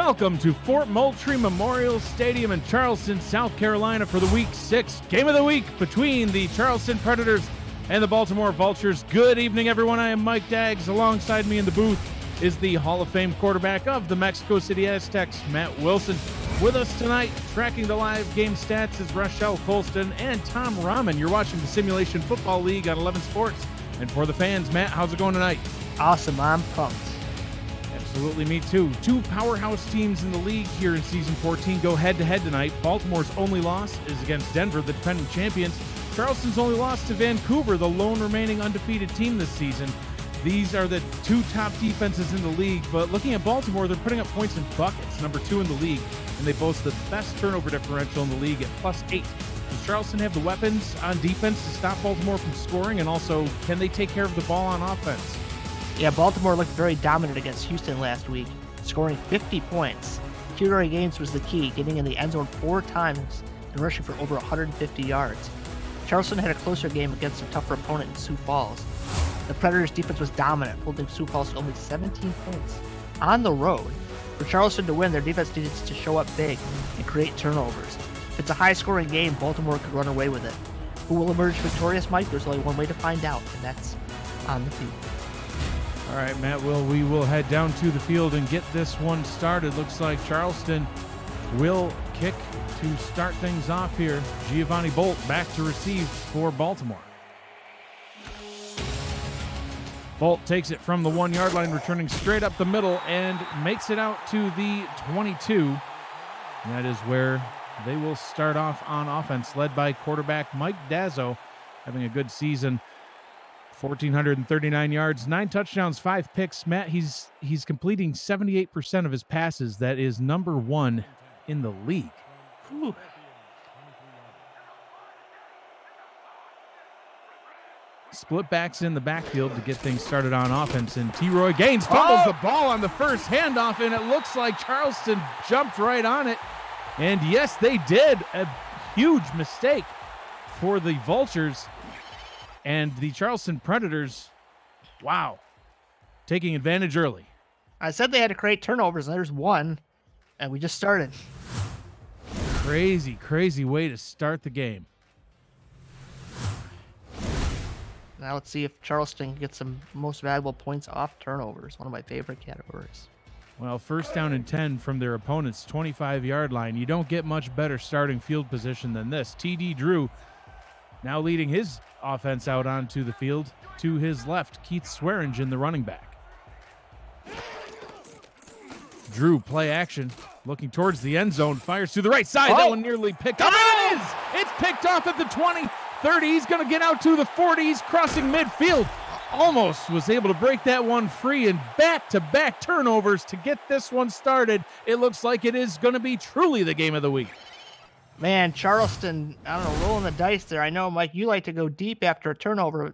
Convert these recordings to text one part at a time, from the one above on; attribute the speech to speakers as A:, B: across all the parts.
A: Welcome to Fort Moultrie Memorial Stadium in Charleston, South Carolina for the Week 6 Game of the Week between the Charleston Predators and the Baltimore Vultures. Good evening, everyone. I am Mike Daggs. Alongside me in the booth is the Hall of Fame quarterback of the Mexico City Aztecs, Matt Wilson. With us tonight, tracking the live game stats, is Rochelle Colston and Tom Rahman. You're watching the Simulation Football League on 11 Sports. And for the fans, Matt, how's it going tonight?
B: Awesome. I'm pumped.
A: Absolutely, me too. Two powerhouse teams in the league here in Season 14 go head-to-head tonight. Baltimore's only loss is against Denver, the defending champions. Charleston's only loss to Vancouver, the lone remaining undefeated team this season. These are the two top defenses in the league, but looking at Baltimore, they're putting up points in buckets, number 2 in the league, and they boast the best turnover differential in the league at +8. Does Charleston have the weapons on defense to stop Baltimore from scoring, and also, can they take care of the ball on offense?
B: Yeah, Baltimore looked very dominant against Houston last week, scoring 50 points. T-Roy Gaines was the key, getting in the end zone 4 times and rushing for over 150 yards. Charleston had a closer game against a tougher opponent in Sioux Falls. The Predators' defense was dominant, holding Sioux Falls to only 17 points. On the road, for Charleston to win, their defense needs to show up big and create turnovers. If it's a high-scoring game, Baltimore could run away with it. Who will emerge victorious, Mike? There's only one way to find out, and that's on the field.
A: All right, Matt, we will head down to the field and get this one started. Looks like Charleston will kick to start things off here. Giovanni Bolt back to receive for Baltimore. Bolt takes it from the 1-yard line, returning straight up the middle and makes it out to the 22. And that is where they will start off on offense, led by quarterback Mike Dazzo, having a good season. 1,439 yards, 9 touchdowns, 5 picks. Matt, he's completing 78% of his passes. That is number 1 in the league.
B: Whew.
A: Split backs in the backfield to get things started on offense, and T-Roy Gaines fumbles the ball on the first handoff, and it looks like Charleston jumped right on it. And yes, they did. A huge mistake for the Vultures. And the Charleston Predators, wow, taking advantage early.
B: I said they had to create turnovers, and there's one, and we just started.
A: Crazy, crazy way to start the game.
B: Now let's see if Charleston gets some most valuable points off turnovers, one of my favorite categories.
A: Well, 1st down and 10 from their opponent's 25-yard line. You don't get much better starting field position than this. T.D. Drew now leading his offense out onto the field. To his left, Keith Swearingen, the running back. Drew, play action, looking towards the end zone, fires to the right side. That one nearly picked up. It is! It's picked off at the 20, 30. He's going to get out to the 40. He's crossing midfield. Almost was able to break that one free, and back-to-back turnovers to get this one started. It looks like it is going to be truly the game of the week.
B: Man, Charleston, I don't know, rolling the dice there. I know, Mike, you like to go deep after a turnover.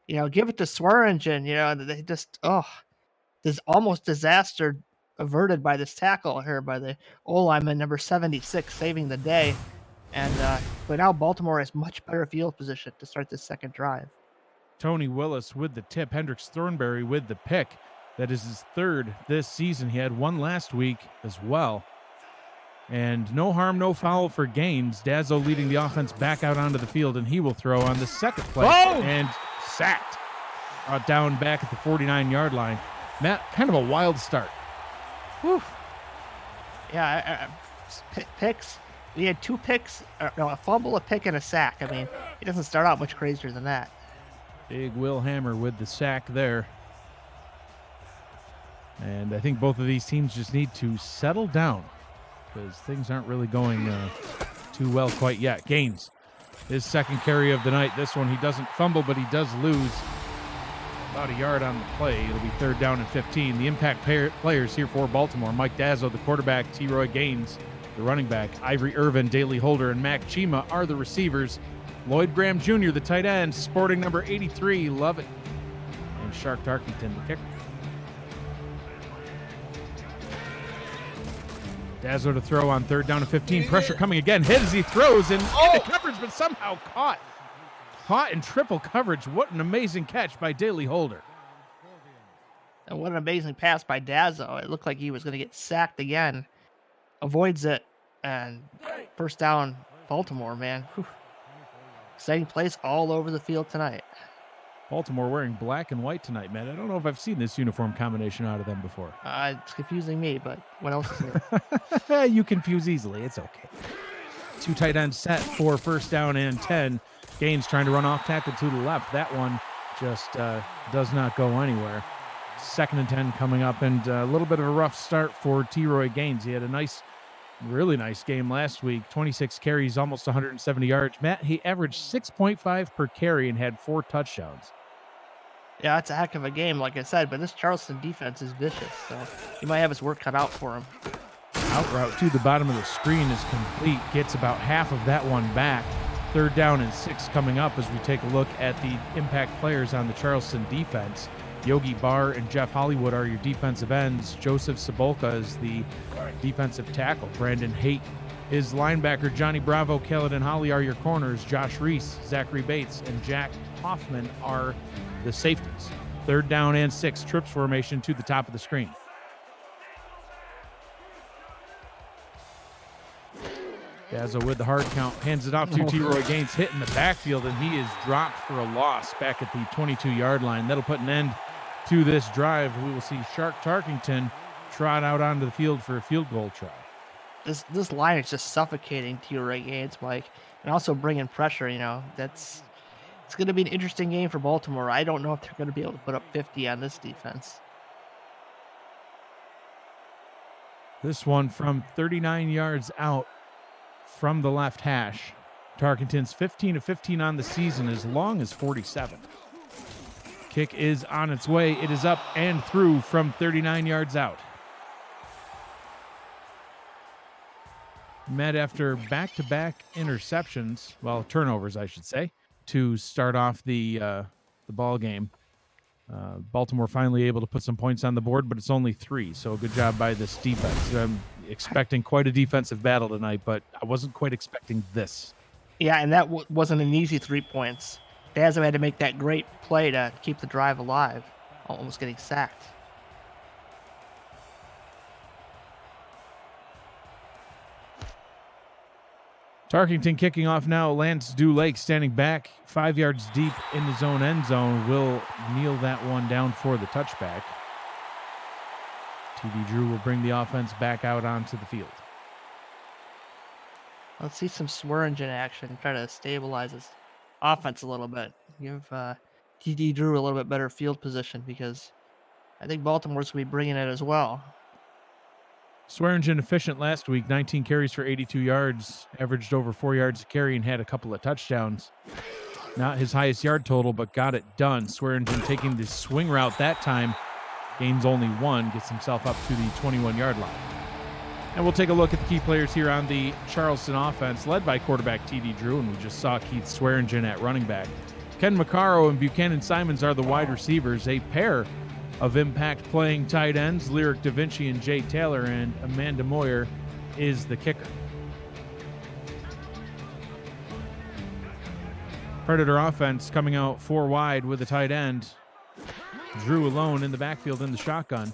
B: You know, give it to Swearingen. You know, they just, this almost disaster averted by this tackle here by the O-lineman, number 76, saving the day. And but now Baltimore has much better field position to start this second drive.
A: Tony Willis with the tip. Hendricks Thornberry with the pick. That is his 3rd this season. He had one last week as well. And no harm, no foul for Gaines. Dazzo leading the offense back out onto the field, and he will throw on the second play. And sacked. Down back at the 49-yard line. Matt, kind of a wild start.
B: Whew. Yeah, picks. We had 2 picks, a fumble, a pick, and a sack. I mean, it doesn't start out much crazier than that.
A: Big Will Hammer with the sack there. And I think both of these teams just need to settle down, because things aren't really going too well quite yet. Gaines, his 2nd carry of the night. This one he doesn't fumble, but he does lose about a yard on the play. It'll be 3rd down and 15. The impact players here for Baltimore: Mike Dazzo, the quarterback; T-Roy Gaines, the running back; Ivory Irvin, Daley Holder, and Mac Chima are the receivers. Lloyd Graham Jr., the tight end, sporting number 83, Lovett, and Shark Tarkington, the kicker. Dazzo to throw on 3rd down and 15. Pressure coming again. Hit as he throws and into coverage, but somehow caught. Caught in triple coverage. What an amazing catch by Daley Holder.
B: And what an amazing pass by Dazzo. It looked like he was going to get sacked again. Avoids it. And first down, Baltimore, man. Whew. Exciting plays all over the field tonight.
A: Baltimore wearing black and white tonight, man. I don't know if I've seen this uniform combination out of them before.
B: It's confusing me, but what else is new?
A: You confuse easily. It's okay. Two tight ends set for first down and 10. Gaines trying to run off tackle to the left. That one just does not go anywhere. Second and 10 coming up, and a little bit of a rough start for T-Roy Gaines. He had a really nice game last week. 26 carries, almost 170 yards. Matt, he averaged 6.5 per carry and had 4 touchdowns.
B: Yeah, it's a heck of a game, like I said, but this Charleston defense is vicious, so he might have his work cut out for him.
A: Out route to the bottom of the screen is complete. Gets about half of that one back. Third down and 6 coming up as we take a look at the impact players on the Charleston defense. Yogi Barr and Jeff Hollywood are your defensive ends. Joseph Sabolka is the defensive tackle. Brandon Haight is linebacker. Johnny Bravo, Kaladin Holly are your corners. Josh Reese, Zachary Bates, and Jack Hoffman are the safeties. Third down and 6, trips formation to the top of the screen. Dazzo with the hard count, hands it off to T-Roy Gaines, hit in the backfield, and he is dropped for a loss back at the 22-yard line. That'll put an end to this drive. We will see Shark Tarkington trot out onto the field for a field goal try.
B: This line is just suffocating T-Roy Gaines, Mike, and also bringing pressure. It's going to be an interesting game for Baltimore. I don't know if they're going to be able to put up 50 on this defense.
A: This one from 39 yards out from the left hash. Tarkenton's 15 of 15 on the season, as long as 47. Kick is on its way. It is up and through from 39 yards out. Met after back-to-back interceptions, well, turnovers, I should say, to start off the ball game. Baltimore finally able to put some points on the board, but it's only 3, so a good job by this defense. I'm expecting quite a defensive battle tonight, but I wasn't quite expecting this.
B: Yeah, and that wasn't an easy 3 points. Dazzo had to make that great play to keep the drive alive, almost getting sacked.
A: Tarkington kicking off now. Lance Dulake standing back 5 yards deep in his own end zone. Will kneel that one down for the touchback. TD Drew will bring the offense back out onto the field.
B: Let's see some Swearingen action. Try to stabilize his offense a little bit. Give TD Drew a little bit better field position, because I think Baltimore's going to be bringing it as well.
A: Swearingen efficient last week, 19 carries for 82 yards, averaged over 4 yards a carry and had a couple of touchdowns. Not his highest yard total, but got it done. Swearingen taking the swing route that time, gains only 1, gets himself up to the 21-yard line. And we'll take a look at the key players here on the Charleston offense, led by quarterback TD Drew, and we just saw Keith Swearingen at running back. Ken McCarrow and Buchanan Simons are the wide receivers, a pair of impact playing tight ends, Lyric Da Vinci and Jay Taylor, and Amanda Moyer is the kicker. Predator offense coming out 4 wide with a tight end. Drew alone in the backfield in the shotgun.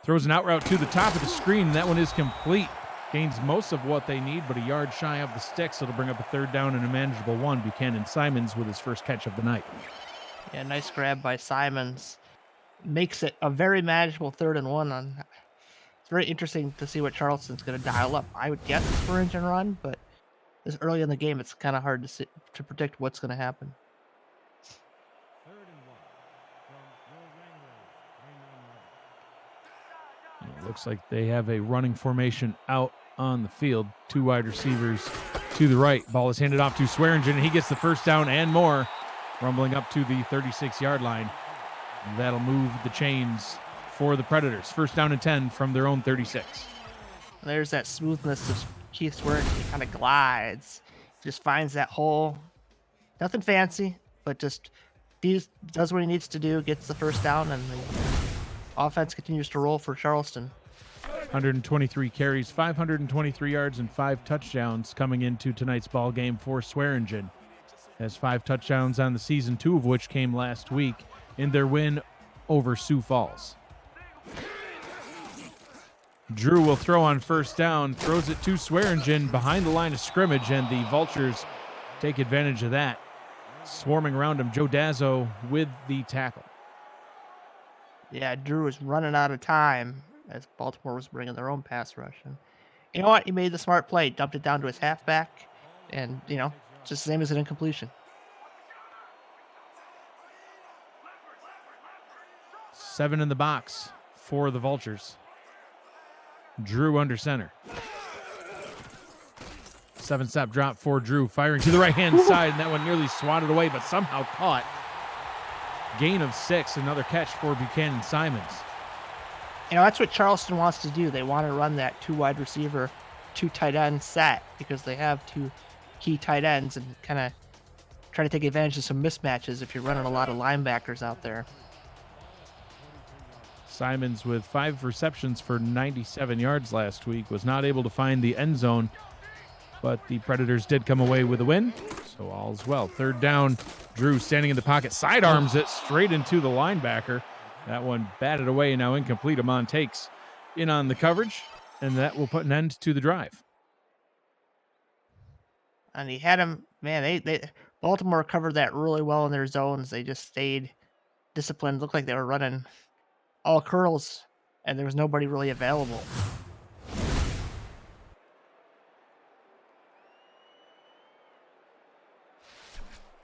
A: Throws an out route to the top of the screen. That one is complete. Gains most of what they need, but a yard shy of the sticks. It'll bring up a third down and a manageable 1. Buchanan Simons with his first catch of the night.
B: Yeah, nice grab by Simons. Makes it a very manageable 3rd and 1. It's very interesting to see what Charleston's going to dial up. I would guess it's for engine run, but this early in the game, it's kind of hard to predict what's going to happen.
A: It looks like they have a running formation out on the field. 2 wide receivers to the right. Ball is handed off to Swearingen, and he gets the first down and more, rumbling up to the 36-yard line. That'll move the chains for the Predators. First down and 10 from their own 36.
B: There's that smoothness of Keith Swearingen. He kind of glides. Just finds that hole. Nothing fancy, but just does what he needs to do, gets the first down, and the offense continues to roll for Charleston.
A: 123 carries, 523 yards, and 5 touchdowns coming into tonight's ball game for Swearingen. Has 5 touchdowns on the season, 2 of which came last week in their win over Sioux Falls. Drew will throw on first down, throws it to Swearingen behind the line of scrimmage, and the Vultures take advantage of that. Swarming around him, Joe Dazzo with the tackle.
B: Yeah, Drew was running out of time as Baltimore was bringing their own pass rush. And you know what? He made the smart play, dumped it down to his halfback, and, just the same as an incompletion.
A: 7 in the box for the Vultures. Drew under center. 7-step drop for Drew, firing to the right-hand side, and that one nearly swatted away, but somehow caught. Gain of 6, another catch for Buchanan Simons.
B: That's what Charleston wants to do. They want to run that 2 wide receiver, 2 tight end set because they have 2 key tight ends and kind of try to take advantage of some mismatches if you're running a lot of linebackers out there.
A: Simons with 5 receptions for 97 yards last week, was not able to find the end zone, but the Predators did come away with a win, so all's well. 3rd down, Drew standing in the pocket, sidearms it straight into the linebacker. That one batted away, now incomplete. Amon takes in on the coverage, and that will put an end to the drive.
B: And he had him, man, Baltimore covered that really well in their zones. They just stayed disciplined. Looked like they were running all curls, and there was nobody really available.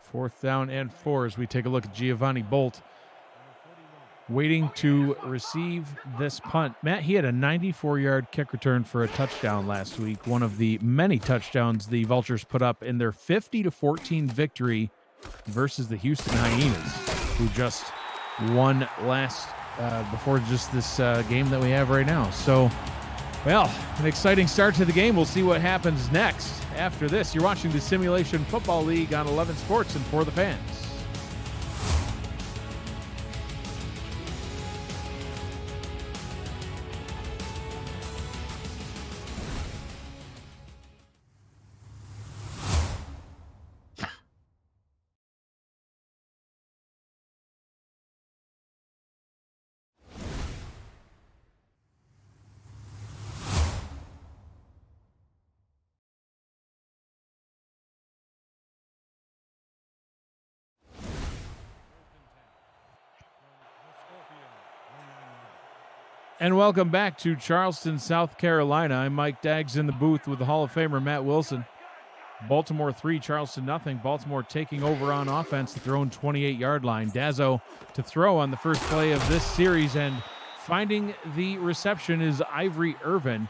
A: Fourth down and 4 as we take a look at Giovanni Bolt waiting to receive this punt. Matt, he had a 94-yard kick return for a touchdown last week, one of the many touchdowns the Vultures put up in their 50-14 victory versus the Houston Hyenas, who just won before just this game that we have right now. So, well, an exciting start to the game. We'll see what happens next. After this, you're watching the Simulation Football League on 11 Sports and For the Fans. And welcome back to Charleston, South Carolina. I'm Mike Daggs in the booth with the Hall of Famer Matt Wilson. Baltimore 3, Charleston nothing. Baltimore taking over on offense at their own 28-yard line. Dazzo to throw on the first play of this series, and finding the reception is Ivory Irvin.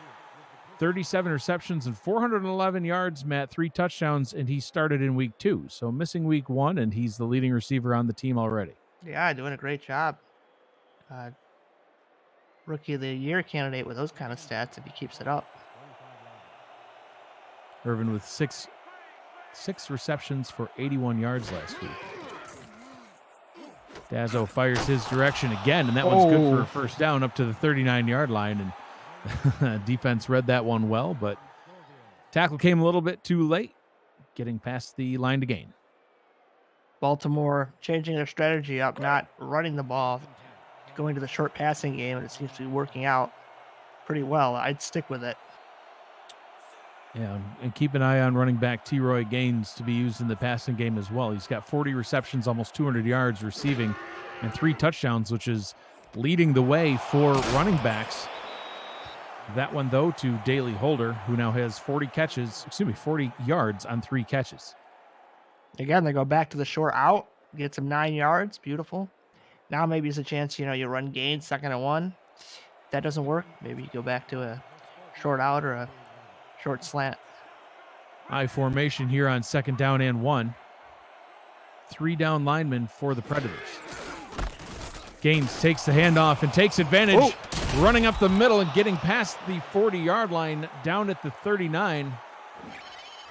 A: 37 receptions and 411 yards, Matt, 3 touchdowns, and he started in week 2. So missing week 1, and he's the leading receiver on the team already.
B: Yeah, doing a great job. Rookie of the Year candidate with those kind of stats if he keeps it up.
A: Irvin with six receptions for 81 yards last week. Dazzo fires his direction again, and that one's good for a first down up to the 39-yard line. And defense read that one well, but tackle came a little bit too late, getting past the line to gain.
B: Baltimore changing their strategy up, not running the ball, going to the short passing game, and it seems to be working out pretty well. I'd stick with it.
A: Yeah, and keep an eye on running back T-Roy Gaines to be used in the passing game as well. He's got 40 receptions, almost 200 yards receiving, and 3 touchdowns, which is leading the way for running backs. That one, though, to Daley Holder, who now has 40 yards on 3 catches.
B: Again, they go back to the short out, get some 9 yards. Beautiful. Now maybe it's a chance, you run Gaines 2nd and 1. If that doesn't work, maybe you go back to a short out or a short slant.
A: I formation here on 2nd down and 1. 3 down linemen for the Predators. Gaines takes the handoff and takes advantage, running up the middle and getting past the 40-yard line down at the 39.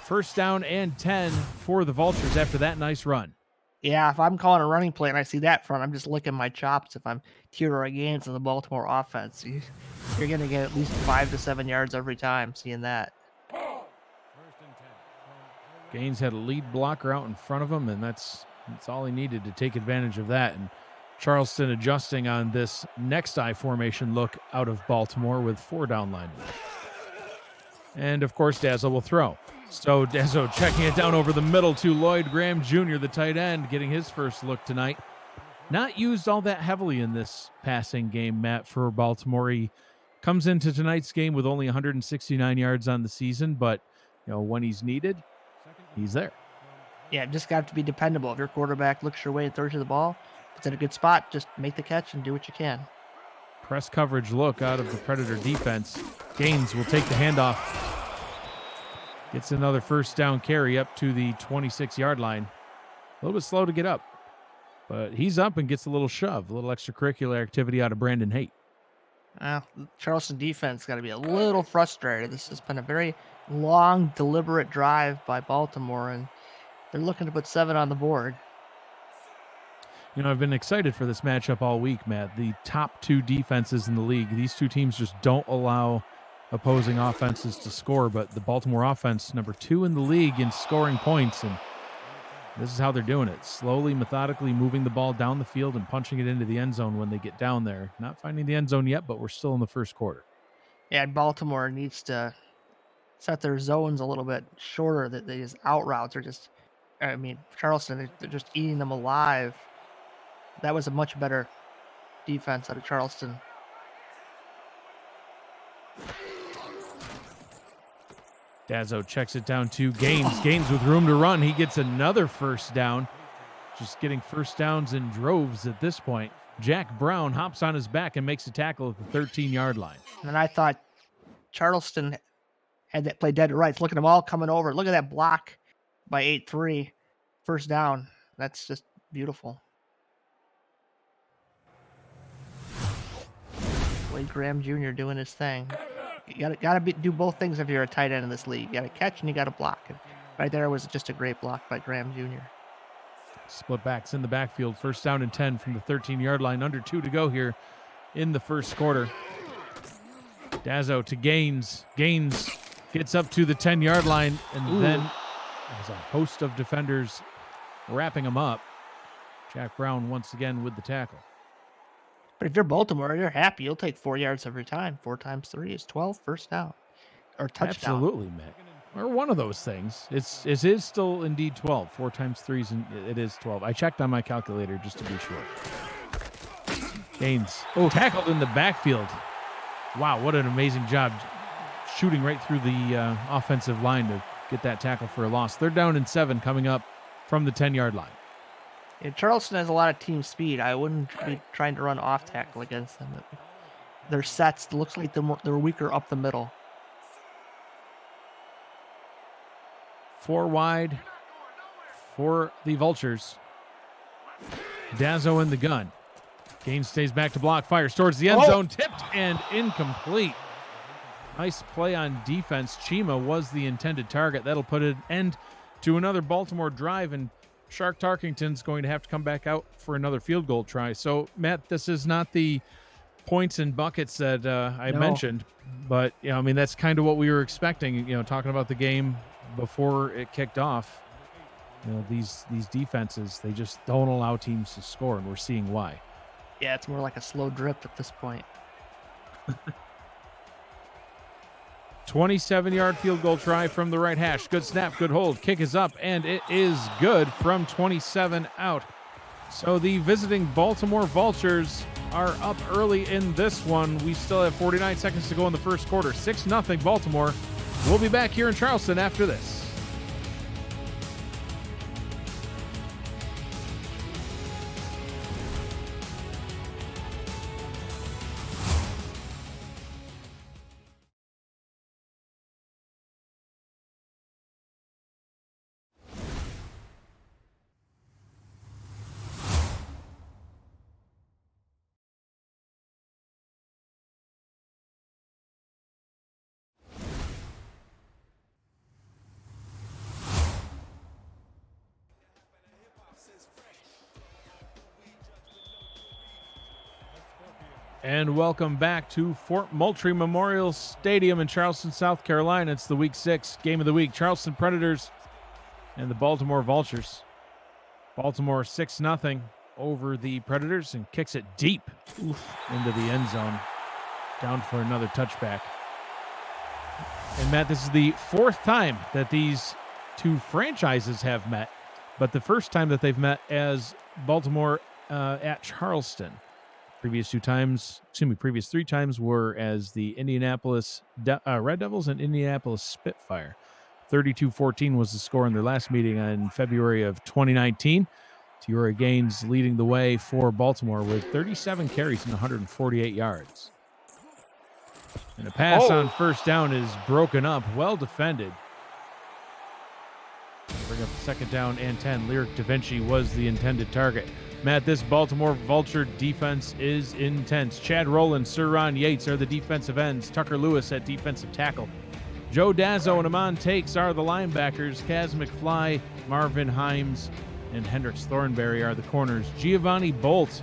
A: First down and 10 for the Vultures after that nice run.
B: Yeah, if I'm calling a running play and I see that front, I'm just licking my chops if I'm T-Roy Gaines in the Baltimore offense. You're going to get at least 5 to 7 yards every time seeing that.
A: Gaines had a lead blocker out in front of him, and that's all he needed to take advantage of that. And Charleston adjusting on this next I formation look out of Baltimore with 4 down linemen. And, of course, Dazzle will throw. So Dazzo checking it down over the middle to Lloyd Graham Jr., the tight end, getting his first look tonight. Not used all that heavily in this passing game, Matt, for Baltimore. He comes into tonight's game with only 169 yards on the season, but when he's needed, he's there.
B: Yeah, just got to be dependable. If your quarterback looks your way and throws you the ball, if it's in a good spot, just make the catch and do what you can.
A: Press coverage look out of the Predator defense. Gaines will take the handoff. Gets another first down carry up to the 26-yard line. A little bit slow to get up, but he's up and gets a little shove, a little extracurricular activity out of Brandon Haight.
B: Charleston defense got to be a little frustrated. This has been a very long, deliberate drive by Baltimore, and they're looking to put 7 on the board.
A: I've been excited for this matchup all week, Matt. The top 2 defenses in the league. These 2 teams just don't allow opposing offenses to score, but the Baltimore offense, number 2 in the league in scoring points, and this is how they're doing it. Slowly, methodically moving the ball down the field and punching it into the end zone when they get down there. Not finding the end zone yet, but we're still in the first quarter.
B: Yeah, Baltimore needs to set their zones a little bit shorter. That these out routes are just, Charleston, they're just eating them alive. That was a much better defense out of Charleston.
A: Dazzo checks it down to Gaines. Gaines with room to run. He gets another first down. Just getting first downs in droves at this point. Jack Brown hops on his back and makes a tackle at the 13-yard line.
B: And I thought Charleston had that play dead to rights. Look at them all coming over. Look at that block by 8-3. First down. That's just beautiful. Lloyd Graham Jr. doing his thing. You gotta do both things if you're a tight end in this league. You gotta catch and you gotta block. And right there was just a great block by Graham Jr.
A: Split backs in the backfield. First down and 10 from the 13-yard line. Under 2 to go here in the first quarter. Dazzo to Gaines. Gaines gets up to the 10-yard line, and then there's a host of defenders wrapping him up. Jack Brown once again with the tackle.
B: But if you're Baltimore, you're happy. You'll take 4 yards every time. 4 times 3 is 12. First down or touchdown.
A: Absolutely, Matt. Or one of those things. It is still indeed 12. 4 times 3 it is 12. I checked on my calculator just to be sure. Gaines tackled in the backfield. Wow, what an amazing job shooting right through the offensive line to get that tackle for a loss. 3rd down and 7 coming up from the 10-yard line.
B: Yeah, Charleston has a lot of team speed. I wouldn't be trying to run off tackle against them. Their sets looks like they're weaker up the middle.
A: 4 wide for the Vultures. Dazzo in the gun. Gaines stays back to block, fires towards the end zone, tipped and incomplete. Nice play on defense. Chima was the intended target. That'll put an end to another Baltimore drive, and Shark Tarkington's going to have to come back out for another field goal try. So, Matt, this is not the points and buckets that I mentioned, but that's kind of what we were expecting. Talking about the game before it kicked off. These defenses, they just don't allow teams to score, and we're seeing why.
B: Yeah, it's more like a slow drip at this point.
A: 27-yard field goal try from the right hash. Good snap, good hold. Kick is up, and it is good from 27 out. So the visiting Baltimore Vultures are up early in this one. We still have 49 seconds to go in the first quarter. 6-0 Baltimore. We'll be back here in Charleston after this. And welcome back to Fort Moultrie Memorial Stadium in Charleston, South Carolina. It's the Week 6 game of the week. Charleston Predators and the Baltimore Vultures. Baltimore 6-0 over the Predators and kicks it deep into the end zone. Down for another touchback. And Matt, this is the fourth time that these two franchises have met, but the first time that they've met as Baltimore at Charleston. Previous three times were as the Indianapolis Red Devils and Indianapolis Spitfire. 32-14 was the score in their last meeting in February of 2019. Tiura Gaines leading the way for Baltimore with 37 carries and 148 yards. And a pass on first down is broken up, well defended. Bring up second down and 10. Lyric Da Vinci was the intended target. Matt, this Baltimore Vulture defense is intense. Chad Rowland, Suron Yates are the defensive ends. Tucker Lewis at defensive tackle. Joe Dazzo and Amon Takes are the linebackers. Kaz McFly, Marvin Himes, and Hendricks Thornberry are the corners. Giovanni Bolt,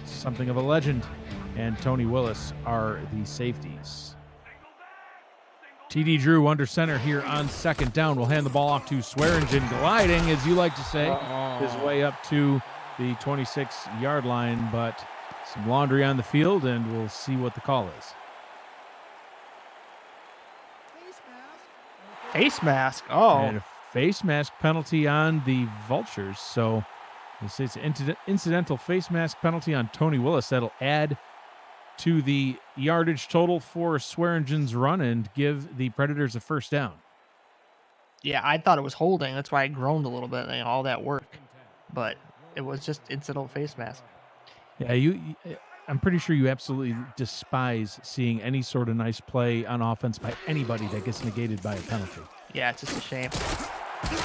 A: something of a legend, and Tony Willis are the safeties. TD Drew under center here on second down. Will hand the ball off to Swearingen, gliding, as you like to say, his way up to the 26-yard line, but some laundry on the field, and we'll see what the call is.
B: Face mask. Oh.
A: And a face mask penalty on the Vultures. So this is an incidental face mask penalty on Tony Willis. That'll add to the yardage total for Swearingen's run and give the Predators a first down.
B: Yeah, I thought it was holding. That's why I groaned a little bit, all that work. But it was just incidental face mask.
A: Yeah, I'm pretty sure you absolutely despise seeing any sort of nice play on offense by anybody that gets negated by a penalty.
B: Yeah, it's just a shame.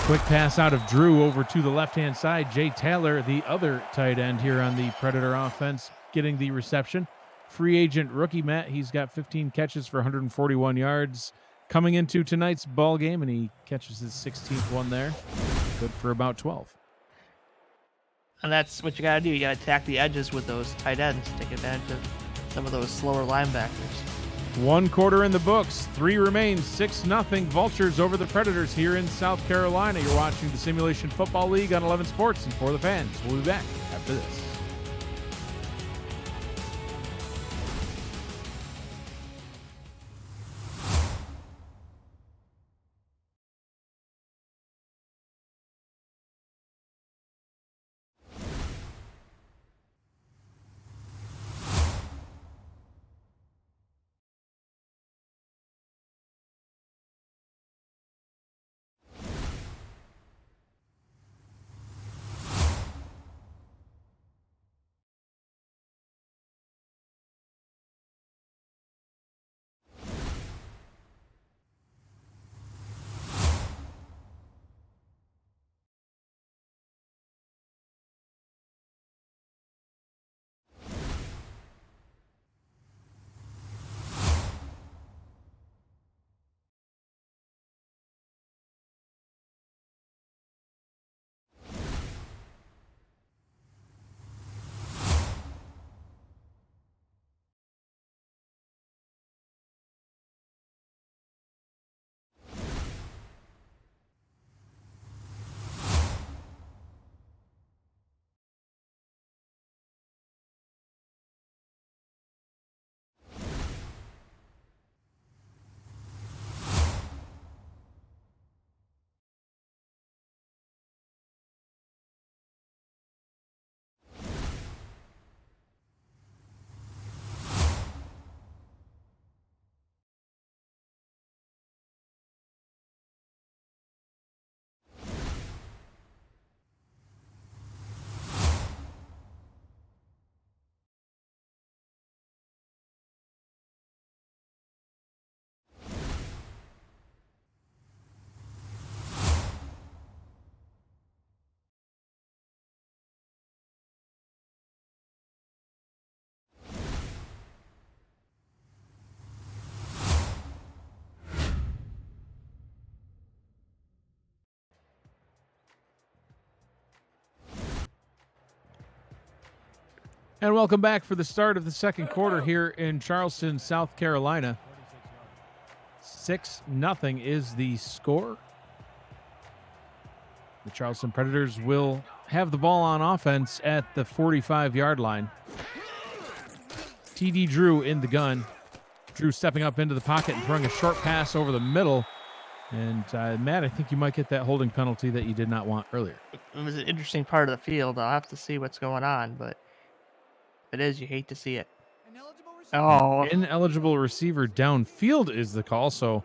A: Quick pass out of Drew over to the left-hand side. Jay Taylor, the other tight end here on the Predator offense, getting the reception. Free agent rookie, Matt, he's got 15 catches for 141 yards coming into tonight's ball game, and he catches his 16th one there. Good for about 12.
B: And that's what you got to do. You got to attack the edges with those tight ends, take advantage of some of those slower linebackers.
A: One quarter in the books. 3 remains. 6-0 Vultures over the Predators here in South Carolina. You're watching the Simulation Football League on 11 Sports and For the Fans. We'll be back after this. And welcome back for the start of the second quarter here in Charleston, South Carolina. 6-0 is the score. The Charleston Predators will have the ball on offense at the 45-yard line. TD Drew in the gun. Drew stepping up into the pocket and throwing a short pass over the middle. And Matt, I think you might get that holding penalty that you did not want earlier.
B: It was an interesting part of the field. I'll have to see what's going on, but if it is, you hate to see it. Oh,
A: Ineligible receiver downfield is the call. So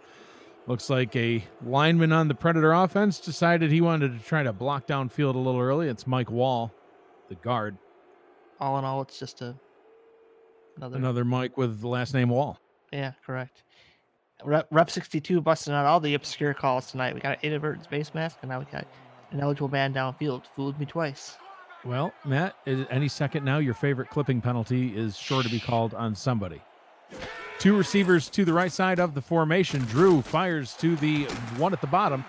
A: looks like a lineman on the Predator offense decided he wanted to try to block downfield a little early. It's Mike Wall, the guard.
B: all in all, it's just
A: Another Mike with the last name Wall.
B: Yeah, correct. Rep 62 busting out all the obscure calls tonight. We got an inadvertent space mask, and now we got an eligible man downfield. Fooled me twice.
A: Well, Matt, any second now, your favorite clipping penalty is sure to be called on somebody. Two receivers to the right side of the formation. Drew fires to the one at the bottom.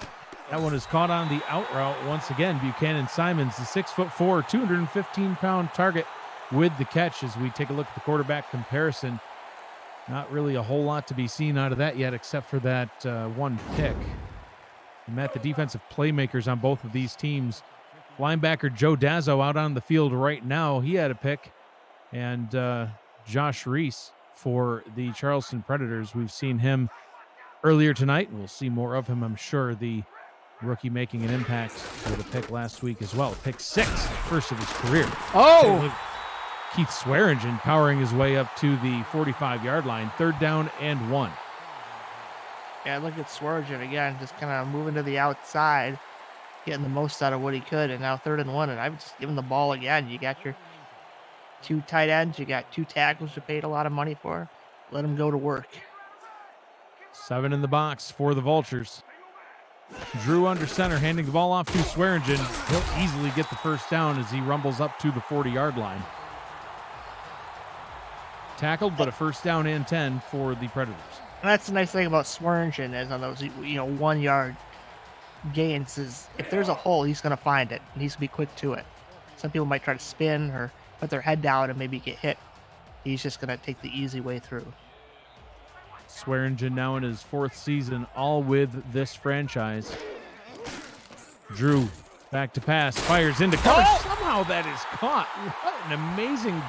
A: That one is caught on the out route once again. Buchanan Simons, the 6'4", 215-pound target with the catch. As we take a look at the quarterback comparison, not really a whole lot to be seen out of that yet, except for that one pick. And Matt, the defensive playmakers on both of these teams. Linebacker Joe Dazzo out on the field right now. He had a pick. And Josh Reese for the Charleston Predators. We've seen him earlier tonight. We'll see more of him, I'm sure. The rookie making an impact with a pick last week as well. Pick 6, first of his career.
B: Oh!
A: Keith Swearingen powering his way up to the 45-yard line. 3rd down and 1.
B: Yeah, look at Swearingen again, just kind of moving to the outside, getting the most out of what he could, and now 3rd and 1, and I've just given the ball again. You got your 2 tight ends, you got 2 tackles you paid a lot of money for. Let them go to work.
A: 7 in the box for the Vultures. Drew under center, handing the ball off to Swearingen. He'll easily get the first down as he rumbles up to the 40-yard line. Tackled, but a first down and 10 for the Predators.
B: And that's the nice thing about Swearingen is on those 1 yard gains is if there's a hole, he's going to find it, and he's going to be quick to it. Some people might try to spin or put their head down and maybe get hit. He's just going to take the easy way through.
A: Swearingen now in his 4th season, all with this franchise. Drew back to pass, fires into coverage.
B: Oh!
A: Somehow that is caught. What an amazing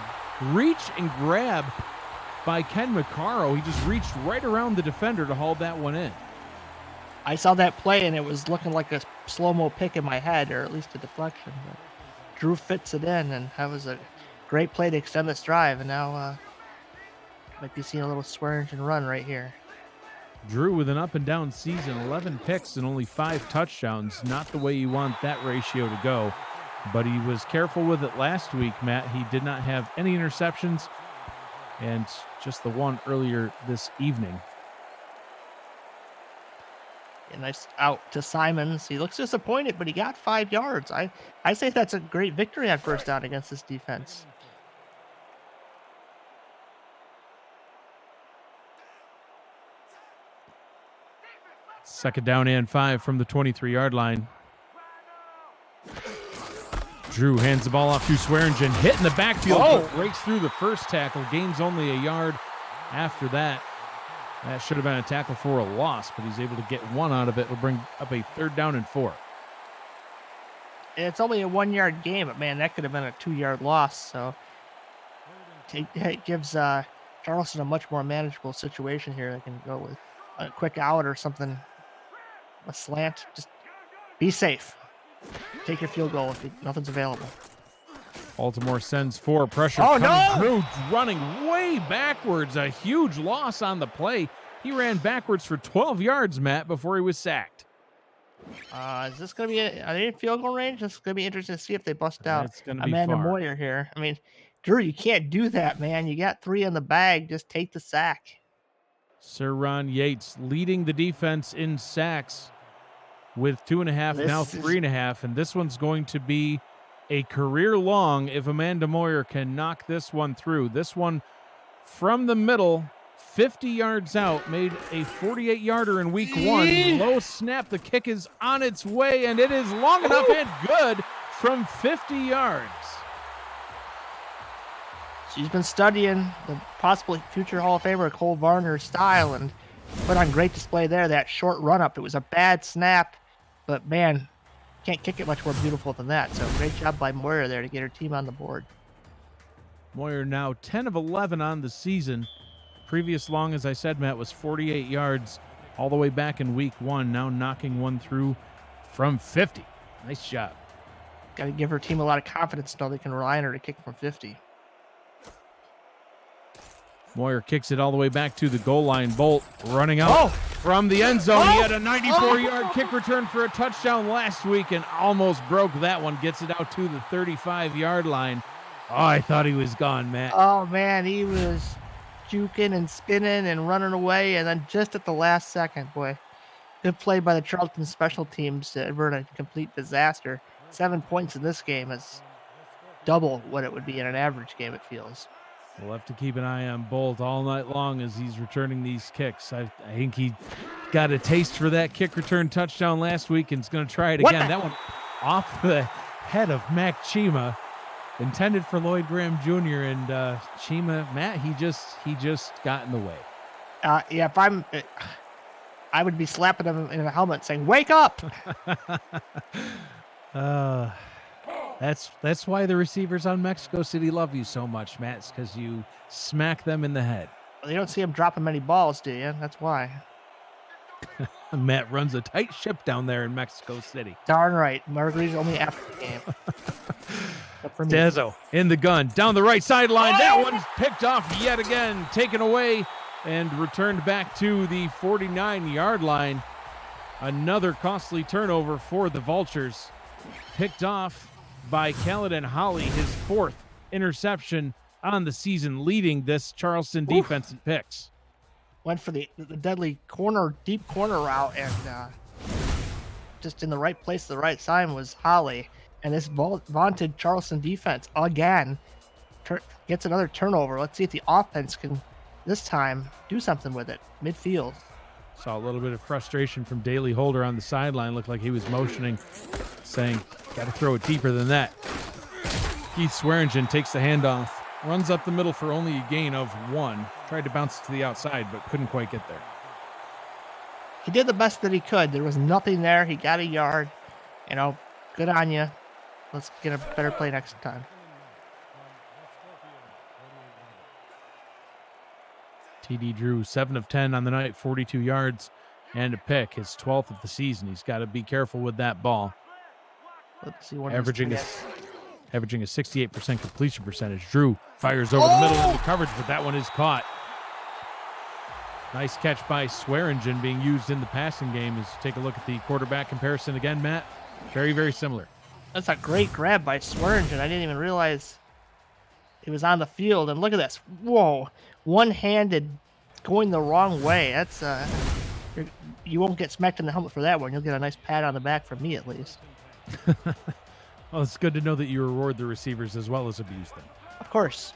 A: reach and grab by Ken McCarrow. He just reached right around the defender to haul that one in.
B: I saw that play, and it was looking like a slow-mo pick in my head, or at least a deflection. But Drew fits it in, and that was a great play to extend this drive. And now might be seeing a little Swearingen run right here.
A: Drew with an up-and-down season, 11 picks and only 5 touchdowns. Not the way you want that ratio to go, but he was careful with it last week, Matt. He did not have any interceptions, and just the one earlier this evening.
B: A nice out to Simons. He looks disappointed, but he got 5 yards. I say that's a great victory on first down against this defense.
A: Second down and 5 from the 23-yard line. Drew hands the ball off to Swearingen, hit in the backfield, but breaks through the first tackle, gains only a yard after that. That should have been a tackle for a loss, but he's able to get 1 out of it. Will bring up a 3rd down and 4.
B: It's only a 1 yard game, but man, that could have been a 2 yard loss. So it gives Charleston a much more manageable situation here. They can go with a quick out or something, a slant. Just be safe. Take your field goal if nothing's available.
A: Baltimore sends 4, pressure.
B: Oh, no!
A: Drew running way backwards. A huge loss on the play. He ran backwards for 12 yards, Matt, before he was sacked.
B: Is this going to be are they in field goal range? It's going to be interesting to see if they bust out Amanda Moyer here. I mean, Drew, you can't do that, man. You got 3 in the bag. Just take the sack.
A: Sir Ron Yates leading the defense in sacks with 2.5, now 3.5. And this one's going to be a career long if Amanda Moyer can knock this one through. This one from the middle, 50 yards out, made a 48-yarder in week 1. Low snap, the kick is on its way, and it is long enough and good from 50 yards.
B: She's been studying the possible future Hall of Famer Cole Varner's style and put on great display there. That short run-up, it was a bad snap, but man, Can't kick it much more beautiful than that. So great job by Moyer there to get her team on the board.
A: Moyer now 10 of 11 on the season. Previous long, as I said, Matt, was 48 yards all the way back in week 1. Now knocking one through from 50. Nice job.
B: Got to give her team a lot of confidence to know they can rely on her to kick from 50.
A: Moyer kicks it all the way back to the goal line. Bolt running out from the end zone. He had a 94-yard kick return for a touchdown last week and almost broke that one. Gets it out to the 35-yard line. Oh, I thought he was gone, Matt.
B: Oh, man, he was juking and spinning and running away, and then just at the last second, boy, good play by the Charleston special teams to avert a complete disaster. 7 points in this game is double what it would be in an average game, it feels.
A: We'll have to keep an eye on Bolt all night long as he's returning these kicks. I think he got a taste for that kick return touchdown last week and is going to try it again. That one off the head of Mac Chima, intended for Lloyd Graham Jr. And Chima, Matt, he just got in the way.
B: Yeah, if I would be slapping him in a helmet saying, "Wake up!"
A: That's why the receivers on Mexico City love you so much, Matt. It's because you smack them in the head.
B: Well, you don't see him dropping many balls, do you? That's why.
A: Matt runs a tight ship down there in Mexico City.
B: Darn right. Margarita's only after the game.
A: Dezzo in the gun. Down the right sideline. That one's picked off yet again. Taken away and returned back to the 49-yard line. Another costly turnover for the Vultures. Picked off by Caledon Holly, his 4th interception on the season, leading this Charleston defense in picks.
B: Went for the deadly deep corner route, and just in the right place at the right time was Holly. And this vaunted Charleston defense again gets another turnover. Let's see if the offense can this time do something with it midfield.
A: Saw a little bit of frustration from Daley Holder on the sideline. Looked like he was motioning, saying, got to throw it deeper than that. Keith Swearingen takes the handoff, runs up the middle for only a gain of 1. Tried to bounce it to the outside, but couldn't quite get there.
B: He did the best that he could. There was nothing there. He got a yard. Good on you. Let's get a better play next time.
A: TD Drew, 7 of 10 on the night, 42 yards and a pick, his 12th of the season. He's got to be careful with that ball.
B: Let's see what
A: averaging a 68% completion percentage. Drew fires over the middle into coverage, but that one is caught. Nice catch by Swearingen being used in the passing game. As take a look at the quarterback comparison again, Matt. Very, very similar.
B: That's a great grab by Swearingen. I didn't even realize he was on the field. And look at this. Whoa. One-handed going the wrong way. That's you won't get smacked in the helmet for that one. You'll get a nice pat on the back from me at least.
A: Well, it's good to know that you reward the receivers as well as abuse them.
B: Of course.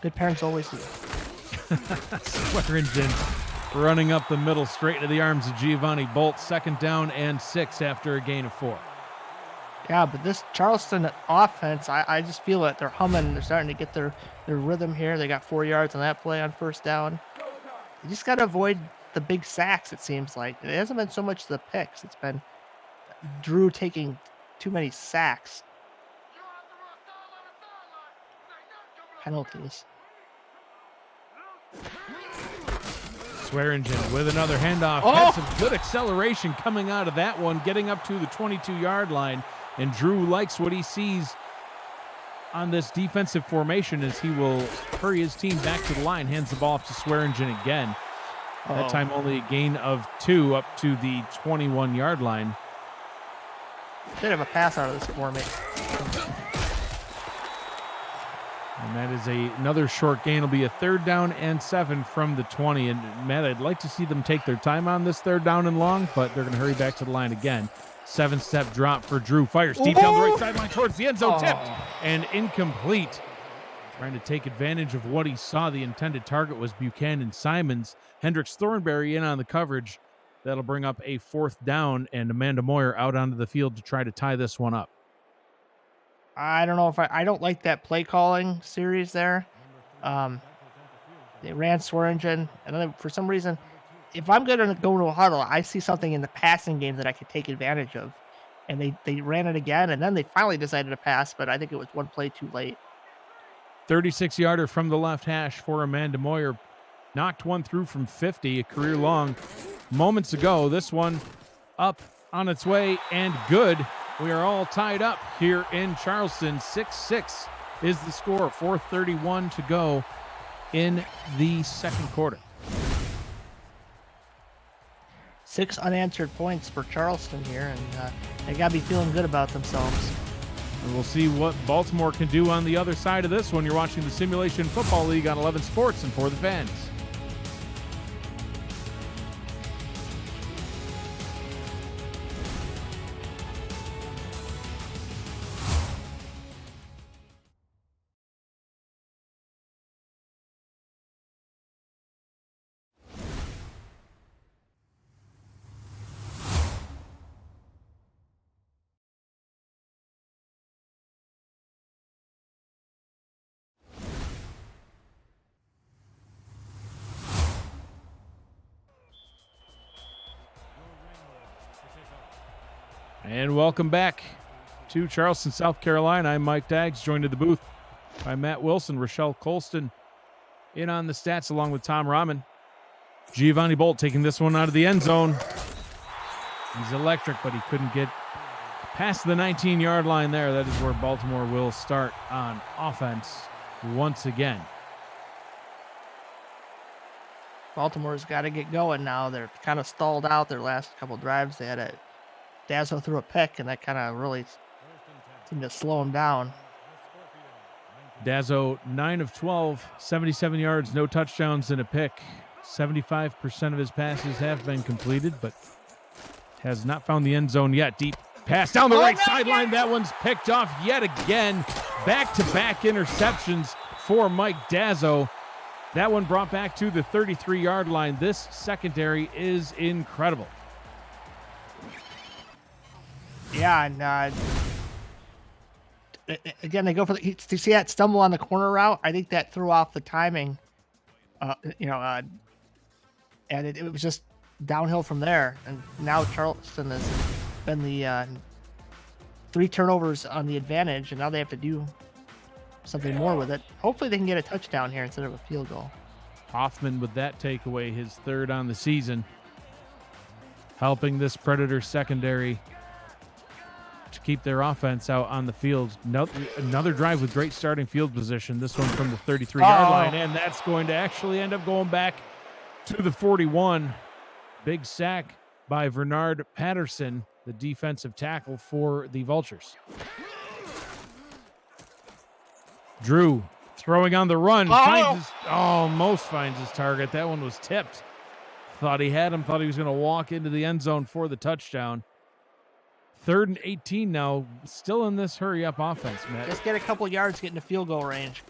B: Good parents always do.
A: Swearingen running up the middle straight into the arms of Giovanni Bolt. 2nd down and 6 after a gain of 4.
B: Yeah, but this Charleston offense, I just feel it. They're humming. They're starting to get their rhythm here. They got 4 yards on that play on 1st down. You just got to avoid the big sacks, it seems like. It hasn't been so much the picks. It's been Drew taking too many sacks. Penalties.
A: Swearingen with another handoff. Had some good acceleration coming out of that one, getting up to the 22-yard line. And Drew likes what he sees on this defensive formation as he will hurry his team back to the line. Hands the ball off to Swearingen again. That time only a gain of 2 up to the 21-yard line.
B: Bit of a pass out of this for me.
A: And that is another short gain. It'll be a 3rd down and 7 from the 20. And Matt, I'd like to see them take their time on this 3rd down and long, but they're going to hurry back to the line again. 7-step drop for Drew. Fires deep down the right sideline towards the end zone. Tipped and incomplete. Trying to take advantage of what he saw. The intended target was Buchanan Simons. Hendricks Thornberry in on the coverage. That'll bring up a 4th down, and Amanda Moyer out onto the field to try to tie this one up.
B: I don't know if I don't like that play calling series there. They ran Swearingen, and then for some reason, if I'm going to go to a huddle, I see something in the passing game that I could take advantage of. and they ran it again, and then they finally decided to pass, but I think it was one play too late.
A: 36-yarder from the left hash for Amanda Moyer. Knocked one through from 50, a career long. Moments ago, this one up on its way and good. We are all tied up here in Charleston. 6-6 is the score. 4:31 to go in the second quarter.
B: 6 unanswered points for Charleston here, and they got to be feeling good about themselves.
A: And we'll see what Baltimore can do on the other side of this one. You're watching the Simulation Football League on 11 Sports and For the Fans. And welcome back to Charleston, South Carolina. I'm Mike Daggs, joined in the booth by Matt Wilson, Rochelle Colston in on the stats along with Tom Rahman. Giovanni Bolt taking this one out of the end zone. He's electric, but he couldn't get past the 19-yard line there. That is where Baltimore will start on offense once again.
B: Baltimore's got to get going now. They're kind of stalled out their last couple drives. They had a Dazzo threw a pick, and that kind of really seemed to slow him down.
A: Dazzo, 9 of 12, 77 yards, no touchdowns, and a pick. 75% of his passes have been completed, but has not found the end zone yet. Deep pass down the right sideline. That one's picked off yet again. Back-to-back interceptions for Mike Dazzo. That one brought back to the 33-yard line. This secondary is incredible.
B: Yeah, and again, they go for the. You see that stumble on the corner route? I think that threw off the timing. And it was just downhill from there. And now Charleston has been the 3 turnovers on the advantage, and now they have to do something more with it. Hopefully, they can get a touchdown here instead of a field goal.
A: Hoffman with that takeaway, his 3rd on the season, helping this Predator secondary to keep their offense out on the field. Another drive with great starting field position. This one from the 33-yard line, and that's going to actually end up going back to the 41. Big sack by Bernard Patterson, the defensive tackle for the Vultures. Drew throwing on the run. Almost finds his target. That one was tipped. Thought he had him, thought he was going to walk into the end zone for the touchdown. 3rd and 18 now, still in this hurry-up offense, Matt.
B: Just get a couple yards, get into field goal range.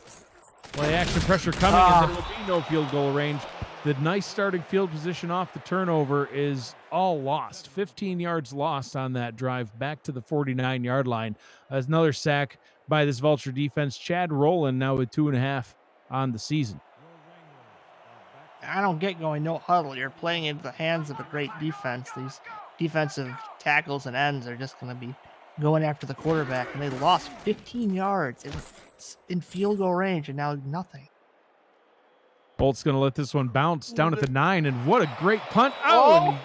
A: Play action pressure coming, and there will be no field goal range. The nice starting field position off the turnover is all lost. 15 yards lost on that drive back to the 49-yard line. As another sack by this Vulture defense. Chad Rowland now with 2.5 on the season.
B: I don't get going no huddle. You're playing into the hands of a great defense. These defensive tackles and ends are just going to be going after the quarterback, and they lost 15 yards. It was in field goal range, and now nothing.
A: Bolt's going to let this one bounce down at the 9, and what a great punt. Oh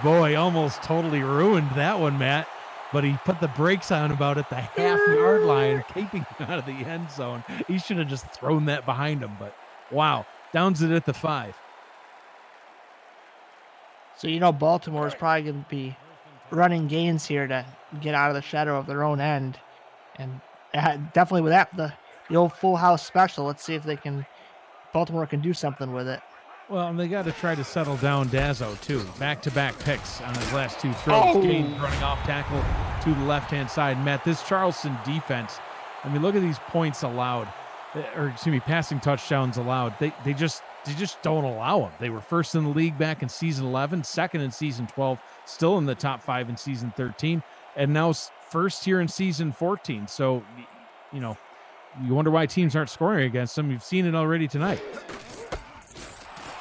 A: boy, almost totally ruined that one, Matt. But he put the brakes on about at the half-yard line, keeping him out of the end zone. He should have just thrown that behind him, but wow, downs it at the 5.
B: So, Baltimore is probably going to be running gains here to get out of the shadow of their own end. And definitely with that, the old full house special, let's see if Baltimore can do something with it.
A: Well, and they got to try to settle down Dazzo, too. Back-to-back picks on his last 2 throws. Gaines running off tackle to the left-hand side. Matt, this Charleston defense, I mean, look at these points allowed, passing touchdowns allowed. They just don't allow them. They were first in the league back in season 11, second in season 12, still in the top 5 in season 13, and now first here in season 14. So, you wonder why teams aren't scoring against them. You've seen it already tonight.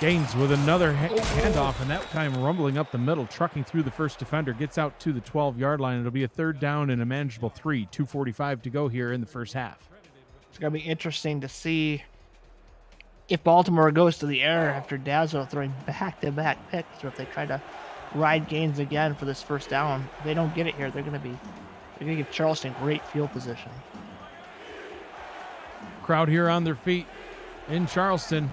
A: Gaines with another handoff, and that time rumbling up the middle, trucking through the first defender, gets out to the 12-yard line. It'll be a third down and a manageable 3, 2:45 to go here in the first half.
B: It's going to be interesting to see if Baltimore goes to the air after Dazzle throwing back-to-back picks, or if they try to ride Gaines again for this first down. If they don't get it here, they're going to give Charleston great field position.
A: Crowd here on their feet in Charleston.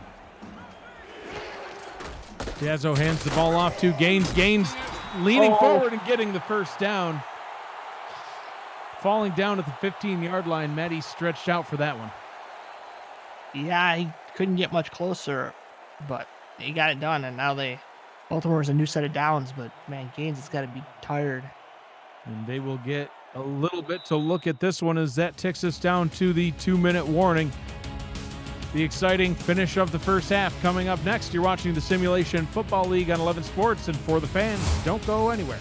A: Dazo hands the ball off to Gaines. Gaines leaning forward and getting the first down. Falling down at the 15-yard line. Matty stretched out for that one.
B: Yeah, he couldn't get much closer, but he got it done, and now Baltimore has a new set of downs, but man, Gaines has got to be tired.
A: And they will get a little bit to look at this one as that ticks us down to the 2-minute warning. The exciting finish of the first half coming up next. You're watching the Simulation Football League on 11 Sports, and for the fans, don't go anywhere.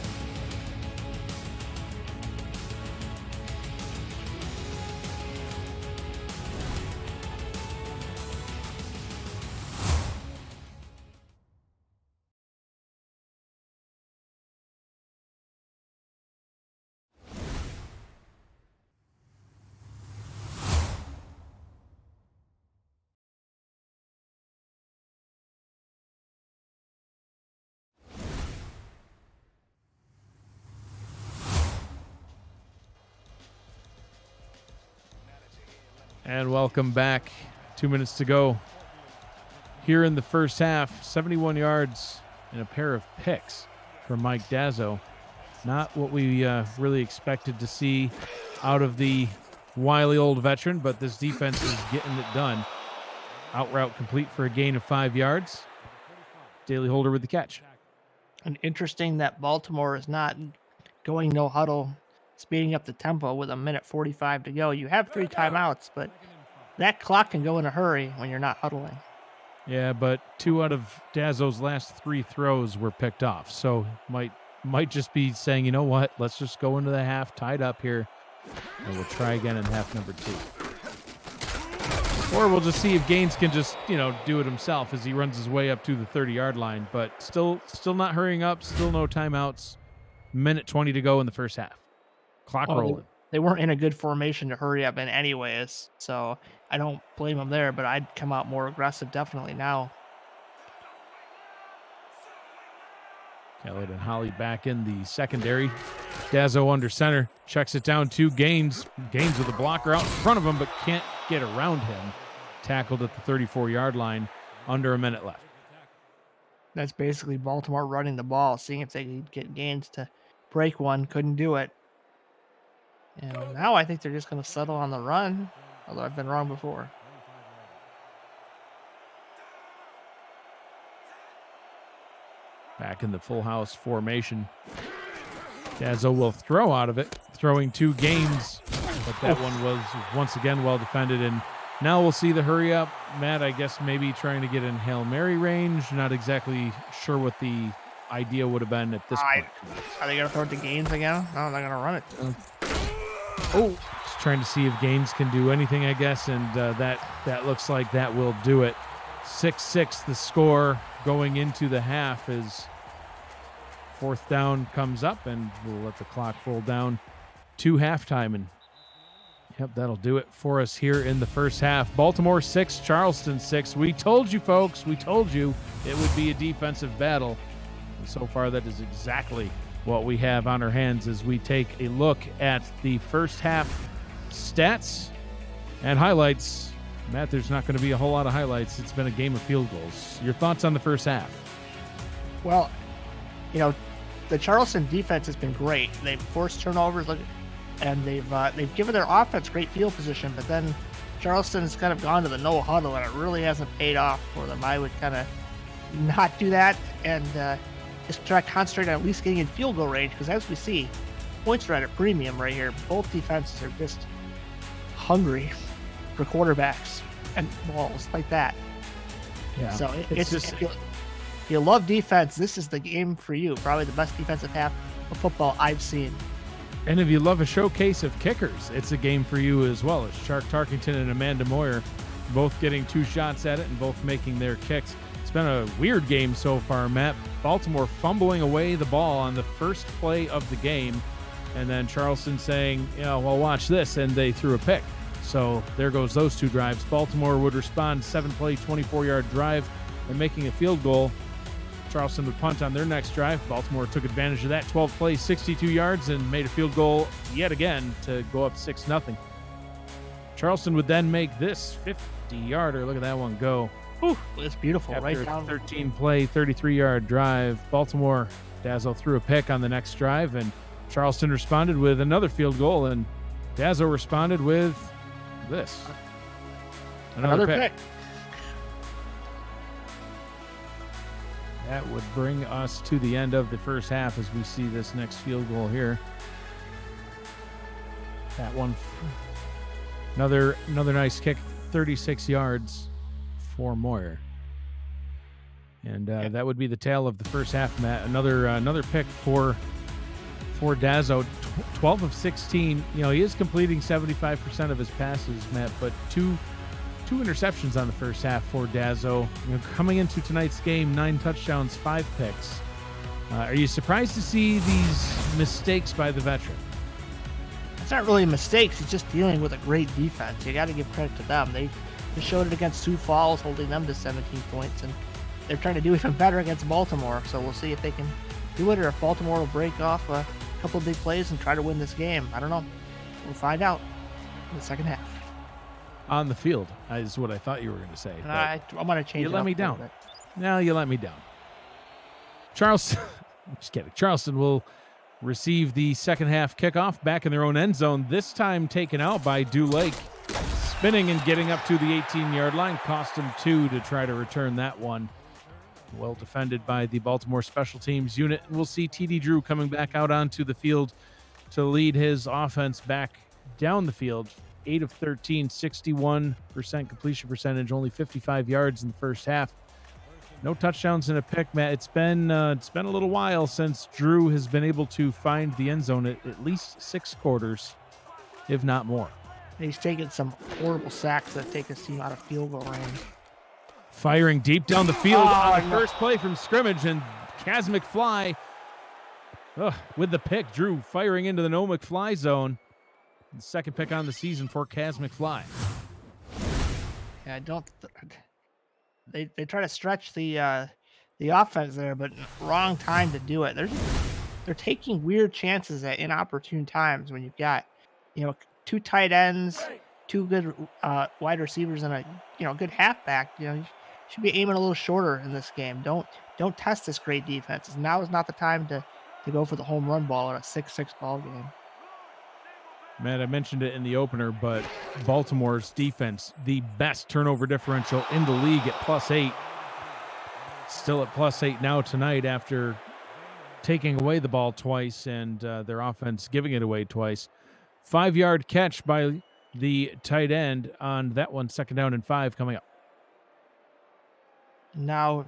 A: And welcome back. 2 minutes to go here in the first half. 71 yards and a pair of picks for Mike Dazo. Not what we really expected to see out of the wily old veteran, but this defense is getting it done. Out route complete for a gain of 5 yards. Daly Holder with the catch.
B: And interesting that Baltimore is not going no huddle, speeding up the tempo with 1:45 to go. You have 3 timeouts, but that clock can go in a hurry when you're not huddling.
A: Yeah, but 2 out of Dazo's last 3 throws were picked off. So might just be saying, you know what, let's just go into the half tied up here, and we'll try again in half number 2. Or we'll just see if Gaines can just, do it himself as he runs his way up to the 30-yard line. But still not hurrying up, still no timeouts. 1:20 to go in the first half. Clock rolling.
B: They weren't in a good formation to hurry up in anyways, so I don't blame them there, but I'd come out more aggressive definitely now.
A: Kellett and Holly back in the secondary. Dazo under center. Checks it down to Gaines. Gaines with a blocker out in front of him, but can't get around him. Tackled at the 34-yard line. Under a minute left.
B: That's basically Baltimore running the ball, seeing if they could get Gaines to break one. Couldn't do it. And now I think they're just going to settle on the run, although I've been wrong before.
A: Back in the full house formation. Dazo will throw out of it, throwing 2 Gaines, but that one was once again well defended. And now we'll see the hurry up. Matt, I guess maybe trying to get in Hail Mary range. Not exactly sure what the idea would have been at this point.
B: Are they going to throw it to Gaines again? No, they're going to run it.
A: Just trying to see if Gaines can do anything, I guess, and that looks like that will do it. 6-6 the score going into the half as 4th down comes up, and we'll let the clock roll down to halftime. And yep, that'll do it for us here in the first half. Baltimore 6, Charleston 6. We told you, folks, we told you it would be a defensive battle. And so far, that is exactly what we have on our hands as we take a look at the first half stats and highlights. Matt, there's not going to be a whole lot of highlights. It's been a game of field goals. Your thoughts on the first half?
B: Well, the Charleston defense has been great. They've forced turnovers, and they've given their offense great field position, but then Charleston has kind of gone to the no huddle, and it really hasn't paid off for them. I would kind of not do that and just try to concentrate on at least getting in field goal range, because as we see, points are at a premium right here. Both defenses are just hungry for quarterbacks and balls like that.
A: Yeah.
B: So it's just, if you love defense, this is the game for you. Probably the best defensive half of football I've seen.
A: And if you love a showcase of kickers, it's a game for you as well. It's Shark Tarkington and Amanda Moyer both getting 2 shots at it and both making their kicks. It's been a weird game so far, Matt. Baltimore fumbling away the ball on the first play of the game, and then Charleston saying, well, watch this, and they threw a pick. So there goes those two drives. Baltimore would respond 7-play, 24-yard drive and making a field goal. Charleston would punt on their next drive. Baltimore took advantage of that. 12 plays, 62 yards, and made a field goal yet again to go up 6-0. Charleston would then make this 50-yarder. Look at that one go.
B: Ooh, it's beautiful.
A: After
B: Right down.
A: 13-play, 33-yard drive. Baltimore, Dazo threw a pick on the next drive, and Charleston responded with another field goal, and Dazo responded with this. Another pick. That would bring us to the end of the first half as we see this next field goal here. That one, another nice kick, 36 yards for Moyer. And that would be the tail of the first half, Matt. Another pick for Dazo, 12 of 16. He is completing 75% of his passes, Matt, but two interceptions on the first half for Dazo. Coming into tonight's game, 9 touchdowns, 5 picks. Are you surprised to see these mistakes by the veteran?
B: It's not really mistakes. He's just dealing with a great defense. You got to give credit to them. They showed it against Sioux Falls, holding them to 17 points, and they're trying to do even better against Baltimore. So we'll see if they can do it, or if Baltimore will break off a couple of big plays and try to win this game. I don't know. We'll find out in the second half.
A: On the field is what I thought you were going to say.
B: I'm going to change it.
A: You let me down. No, you let me down. Charleston, just kidding. Charleston will receive the second half kickoff back in their own end zone, this time taken out by Dew Lake. Spinning and getting up to the 18-yard line, cost him 2 to try to return that one. Well defended by the Baltimore special teams unit. We'll see TD Drew coming back out onto the field to lead his offense back down the field. 8 of 13, 61% completion percentage, only 55 yards in the first half. No touchdowns and a pick, Matt. It's been a little while since Drew has been able to find the end zone at least 6 quarters, if not more.
B: He's taken some horrible sacks that take his team out of field goal range.
A: Firing deep down the field on the first play from scrimmage, and Kaz McFly with the pick. Drew firing into the no McFly zone. The second pick on the season for Kaz McFly.
B: Yeah, they try to stretch the offense there, but wrong time to do it. They're taking weird chances at inopportune times when you've got 2 tight ends, 2 good wide receivers, and a good halfback. You should be aiming a little shorter in this game. Don't test this great defense. Now is not the time to go for the home run ball in a 6-6 ball game.
A: Matt, I mentioned it in the opener, but Baltimore's defense, the best turnover differential in the league at +8. Still at +8 now tonight after taking away the ball twice and their offense giving it away twice. 5-yard catch by the tight end on that one, 2nd down and 5 coming up.
B: Now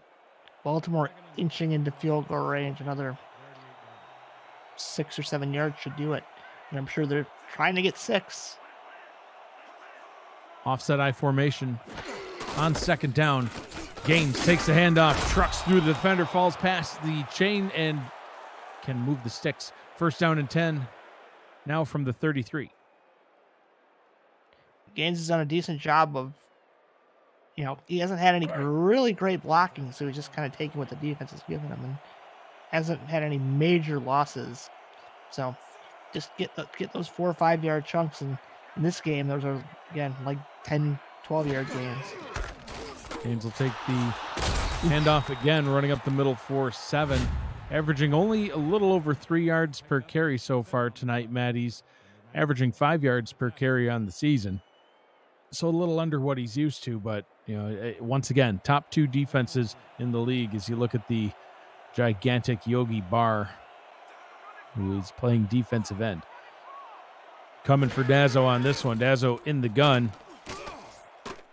B: Baltimore inching into field goal range. Another 6 or 7 yards should do it. And I'm sure they're trying to get 6.
A: Offset I formation on 2nd down. Gaines takes the handoff, trucks through the defender, falls past the chain, and can move the sticks. 1st down and 10, now from the 33.
B: Gaines has done a decent job of, he hasn't had any really great blocking, so he's just kind of taking what the defense has given him and hasn't had any major losses. So just get those 4 or 5 yard chunks, and in this game those are again like 10, 12-yard gains.
A: Gaines will take the handoff again, running up the middle for 7, averaging only a little over 3 yards per carry so far tonight. Maddie's averaging 5 yards per carry on the season, so a little under what he's used to, but once again, top 2 defenses in the league as you look at the gigantic Yogi Barr, who is playing defensive end. Coming for Dazo on this one. Dazo in the gun.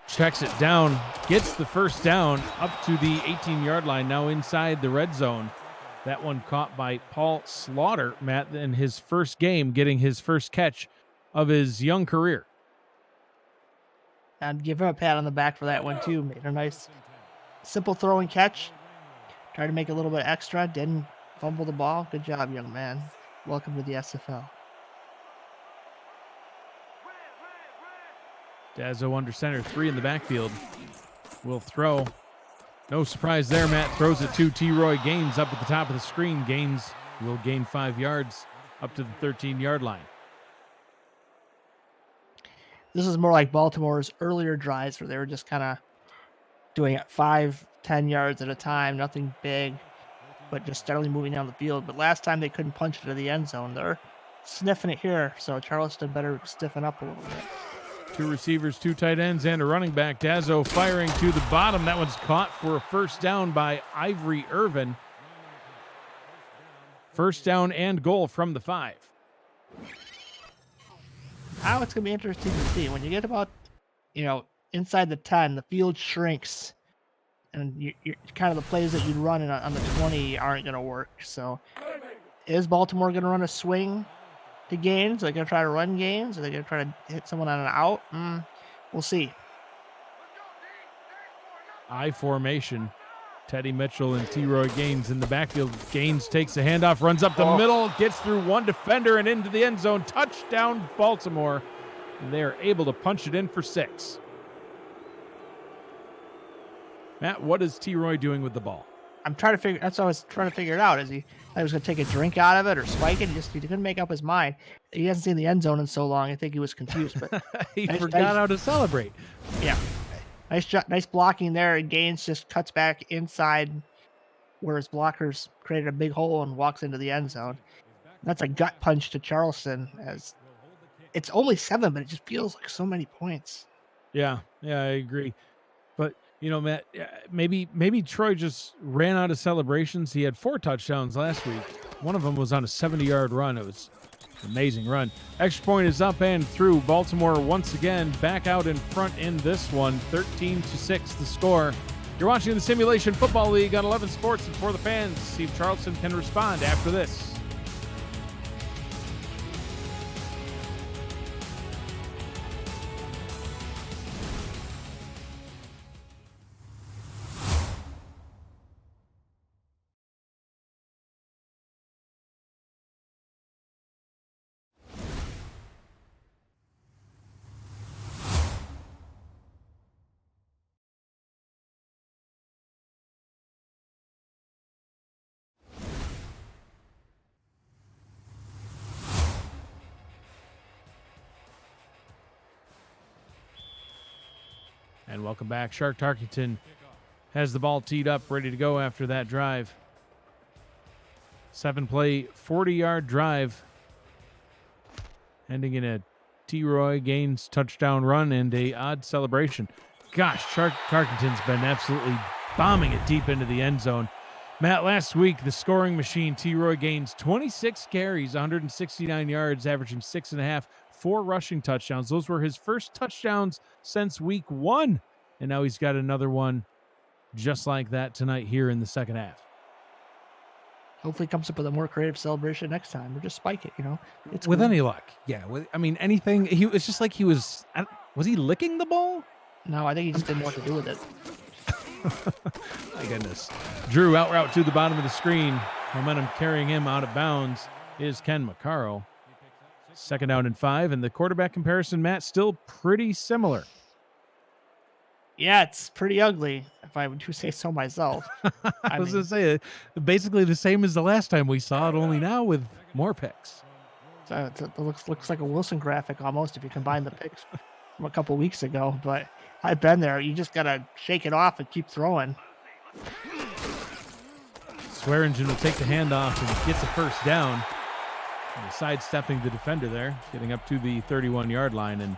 A: Checks it down. Gets the 1st down up to the 18-yard line. Now inside the red zone. That one caught by Paul Slaughter, Matt, in his first game, getting his first catch of his young career.
B: And give him a pat on the back for that one, too. Made a nice simple throw and catch. Tried to make a little bit extra. Didn't fumble the ball. Good job, young man. Welcome to the SFL.
A: Dazzo under center, 3 in the backfield. Will throw. No surprise there. Matt throws it to T-Roy Gaines up at the top of the screen. Gaines will gain 5 yards up to the 13-yard line.
B: This is more like Baltimore's earlier drives where they were just kind of doing it 5-10 yards at a time, nothing big, but just steadily moving down the field. But last time they couldn't punch it to the end zone. They're sniffing it here, so Charleston better stiffen up a little bit.
A: 2 receivers, 2 tight ends, and a running back. Dazzo firing to the bottom. That one's caught for a first down by Ivory Irvin. First down and goal from the 5.
B: Now it's going to be interesting to see. When you get about, inside the 10, the field shrinks, and you're kind of the plays that you'd run on the 20 aren't going to work. So is Baltimore going to run a swing to Gaines? Are they going to try to run Gaines? Are they going to try to hit someone on an out? We'll see.
A: I formation. Teddy Mitchell and T-Roy Gaines in the backfield. Gaines takes a handoff, runs up the middle, gets through one defender and into the end zone. Touchdown, Baltimore. And they are able to punch it in for 6. Matt, what is T-Roy doing with the ball?
B: That's what I was trying to figure it out. I was going to take a drink out of it or spike it. He couldn't make up his mind. He hasn't seen the end zone in so long. I think he was confused. But
A: he forgot how to celebrate.
B: Yeah. Nice blocking there. And Gaines just cuts back inside where his blockers created a big hole and walks into the end zone. That's a gut punch to Charleston, as it's only 7, but it just feels like so many points.
A: Yeah, I agree. But, Matt, maybe Troy just ran out of celebrations. He had 4 touchdowns last week. One of them was on a 70-yard run. It was an amazing run. Extra point is up and through. Baltimore once again back out in front in this one. 13-6 the score. You're watching the Simulation Football League on 11 Sports and For the Fans. See if Charleston can respond after this. And welcome back. Shark Tarkington has the ball teed up, ready to go after that drive. 7-play, 40-yard drive, ending in a T-Roy Gaines touchdown run and a odd celebration. Gosh, Shark Tarkington's been absolutely bombing it deep into the end zone. Matt, last week, the scoring machine, T-Roy Gaines, 26 carries, 169 yards, averaging 6.5, 4 rushing touchdowns. Those were his first touchdowns since week 1. And now he's got another one just like that tonight here in the second half.
B: Hopefully comes up with a more creative celebration next time, or just spike it, It's
C: with
B: cool.
C: any luck. Yeah. Anything. It's just like was he licking the ball?
B: No, I think he just didn't know what to do with it.
A: My goodness. Drew out route to the bottom of the screen. Momentum carrying him out of bounds is Ken Maccaro. 2nd down and 5, and the quarterback comparison, Matt, still pretty similar.
B: Yeah, it's pretty ugly, if I would say so myself.
A: I was going to say, basically the same as the last time we saw it, only now with more picks.
B: So it looks like a Wilson graphic almost if you combine the picks from a couple weeks ago. But I've been there. You just got to shake it off and keep throwing.
A: Swearingen will take the handoff and gets a first down. And sidestepping the defender there, getting up to the 31-yard line. And,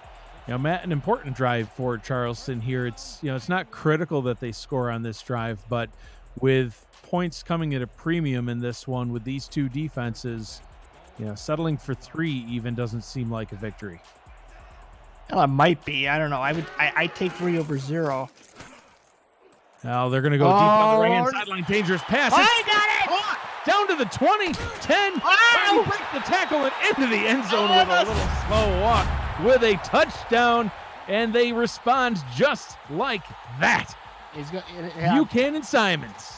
A: Matt, an important drive for Charleston here. It's not critical that they score on this drive, but with points coming at a premium in this one with these two defenses, settling for 3 even doesn't seem like a victory.
B: Well, it might be. I don't know. I'd take 3 over 0.
A: Now they're going to go deep on the right-hand sideline. Dangerous pass.
B: I got it!
A: Caught down to the 20, 10. Trying to break the tackle and into the end zone with a little slow walk with a touchdown. And they respond just like that.
B: He's got.
A: Buchanan Simons.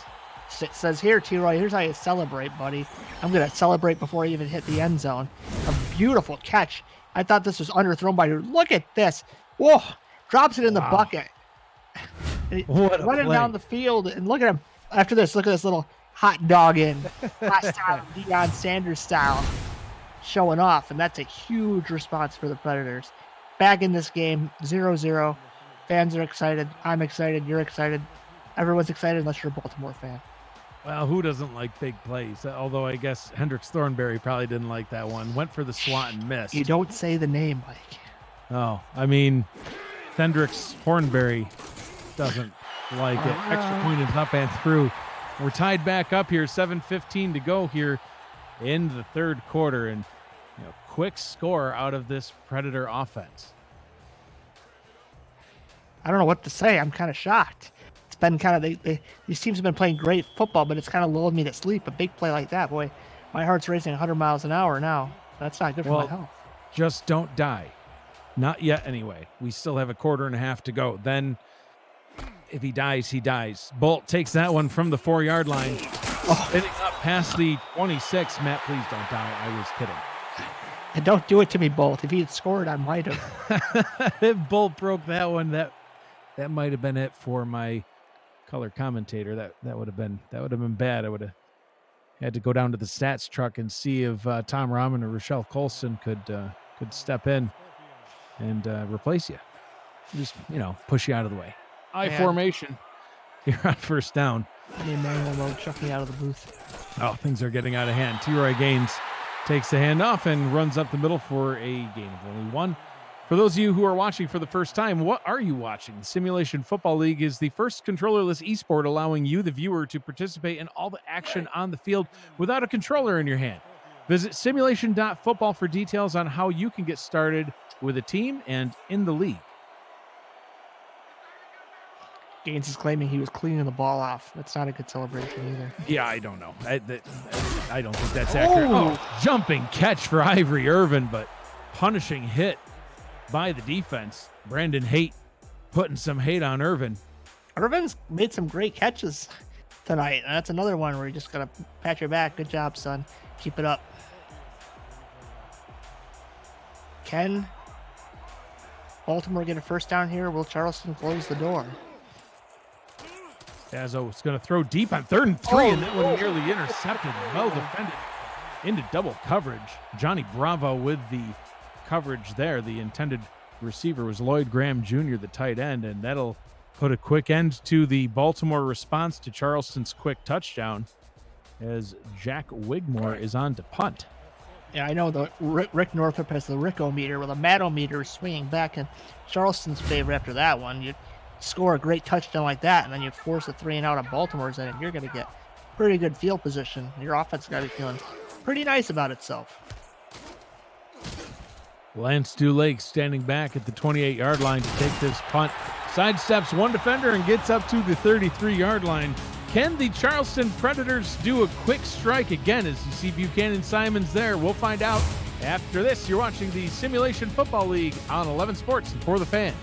B: It says here, T-Roy, here's how you celebrate, buddy. I'm going to celebrate before I even hit the end zone. A beautiful catch. I thought this was underthrown by her. Look at this. Whoa. Drops it in the bucket.
A: What a
B: running
A: play.
B: down the field. And look at him. After this, look at this little hot dog in. Hostile Deion Sanders style. Showing off. And that's a huge response for the Predators. Back in this game, 0-0. Fans are excited. I'm excited. You're excited. Everyone's excited unless you're a Baltimore fan.
A: Well, who doesn't like big plays? Although I guess Hendricks Thornberry probably didn't like that one. Went for the swat and missed.
B: You don't say the name, Mike.
A: Oh, I mean, Hendricks Thornberry doesn't like it. Extra point is up and through. We're tied back up here. 7:15 to go here in the third quarter. And quick score out of this Predator offense.
B: I don't know what to say. I'm kind of shocked. It's been kind of these teams have been playing great football, but it's kind of lulled me to sleep. A big play like that, boy, my heart's racing 100 miles an hour now. That's not good for my health.
A: Just don't die. Not yet, anyway. We still have a quarter and a half to go. Then, if he dies, he dies. Bolt takes that one from the 4-yard line. Hitting up past the 26. Matt, please don't die. I was kidding.
B: And don't do it to me, Bolt. If he had scored, I might have.
A: If Bolt broke that one, that might have been it for my color commentator. That would have been bad. I would have had to go down to the stats truck and see if Tom Rahman or Rochelle Colston could step in and replace you. Just push you out of the way. I formation. You're on first down.
B: The manual mode chuck me out of the booth.
A: Oh, things are getting out of hand. T-Roy Gaines takes the handoff and runs up the middle for a gain of only 1. For those of you who are watching for the first time, what are you watching? The Simulation Football League is the first controllerless esport allowing you, the viewer, to participate in all the action on the field without a controller in your hand. Visit simulation.football for details on how you can get started with a team and in the league.
B: Gaines is claiming he was cleaning the ball off. That's not a good celebration either.
A: Yeah, I don't know. I don't think that's accurate. Oh, jumping catch for Ivory Irvin, but punishing hit by the defense. Brandon Haight putting some hate on Irvin.
B: Irvin's made some great catches tonight. And that's another one where you just got to pat your back. Good job, son. Keep it up. Can Baltimore get a first down here? Will Charleston close the door?
A: Dazzo is going to throw deep on 3rd and 3, and that one nearly intercepted. Well defended into double coverage. Johnny Bravo with the coverage there. The intended receiver was Lloyd Graham Jr., the tight end, and that'll put a quick end to the Baltimore response to Charleston's quick touchdown as Jack Wigmore is on to punt.
B: Yeah, I know the Rick Northup has the Rickometer, where the Mattometer is swinging back in Charleston's favor after that one. You score a great touchdown like that, and then you force a 3-and-out on Baltimore's end, and you're going to get pretty good field position. Your offense got to be feeling pretty nice about itself.
A: Lance Dulake standing back at the 28-yard line to take this punt. Sidesteps one defender and gets up to the 33-yard line. Can the Charleston Predators do a quick strike again as you see Buchanan Simons there? We'll find out after this. You're watching the Simulation Football League on 11 Sports and For the Fans.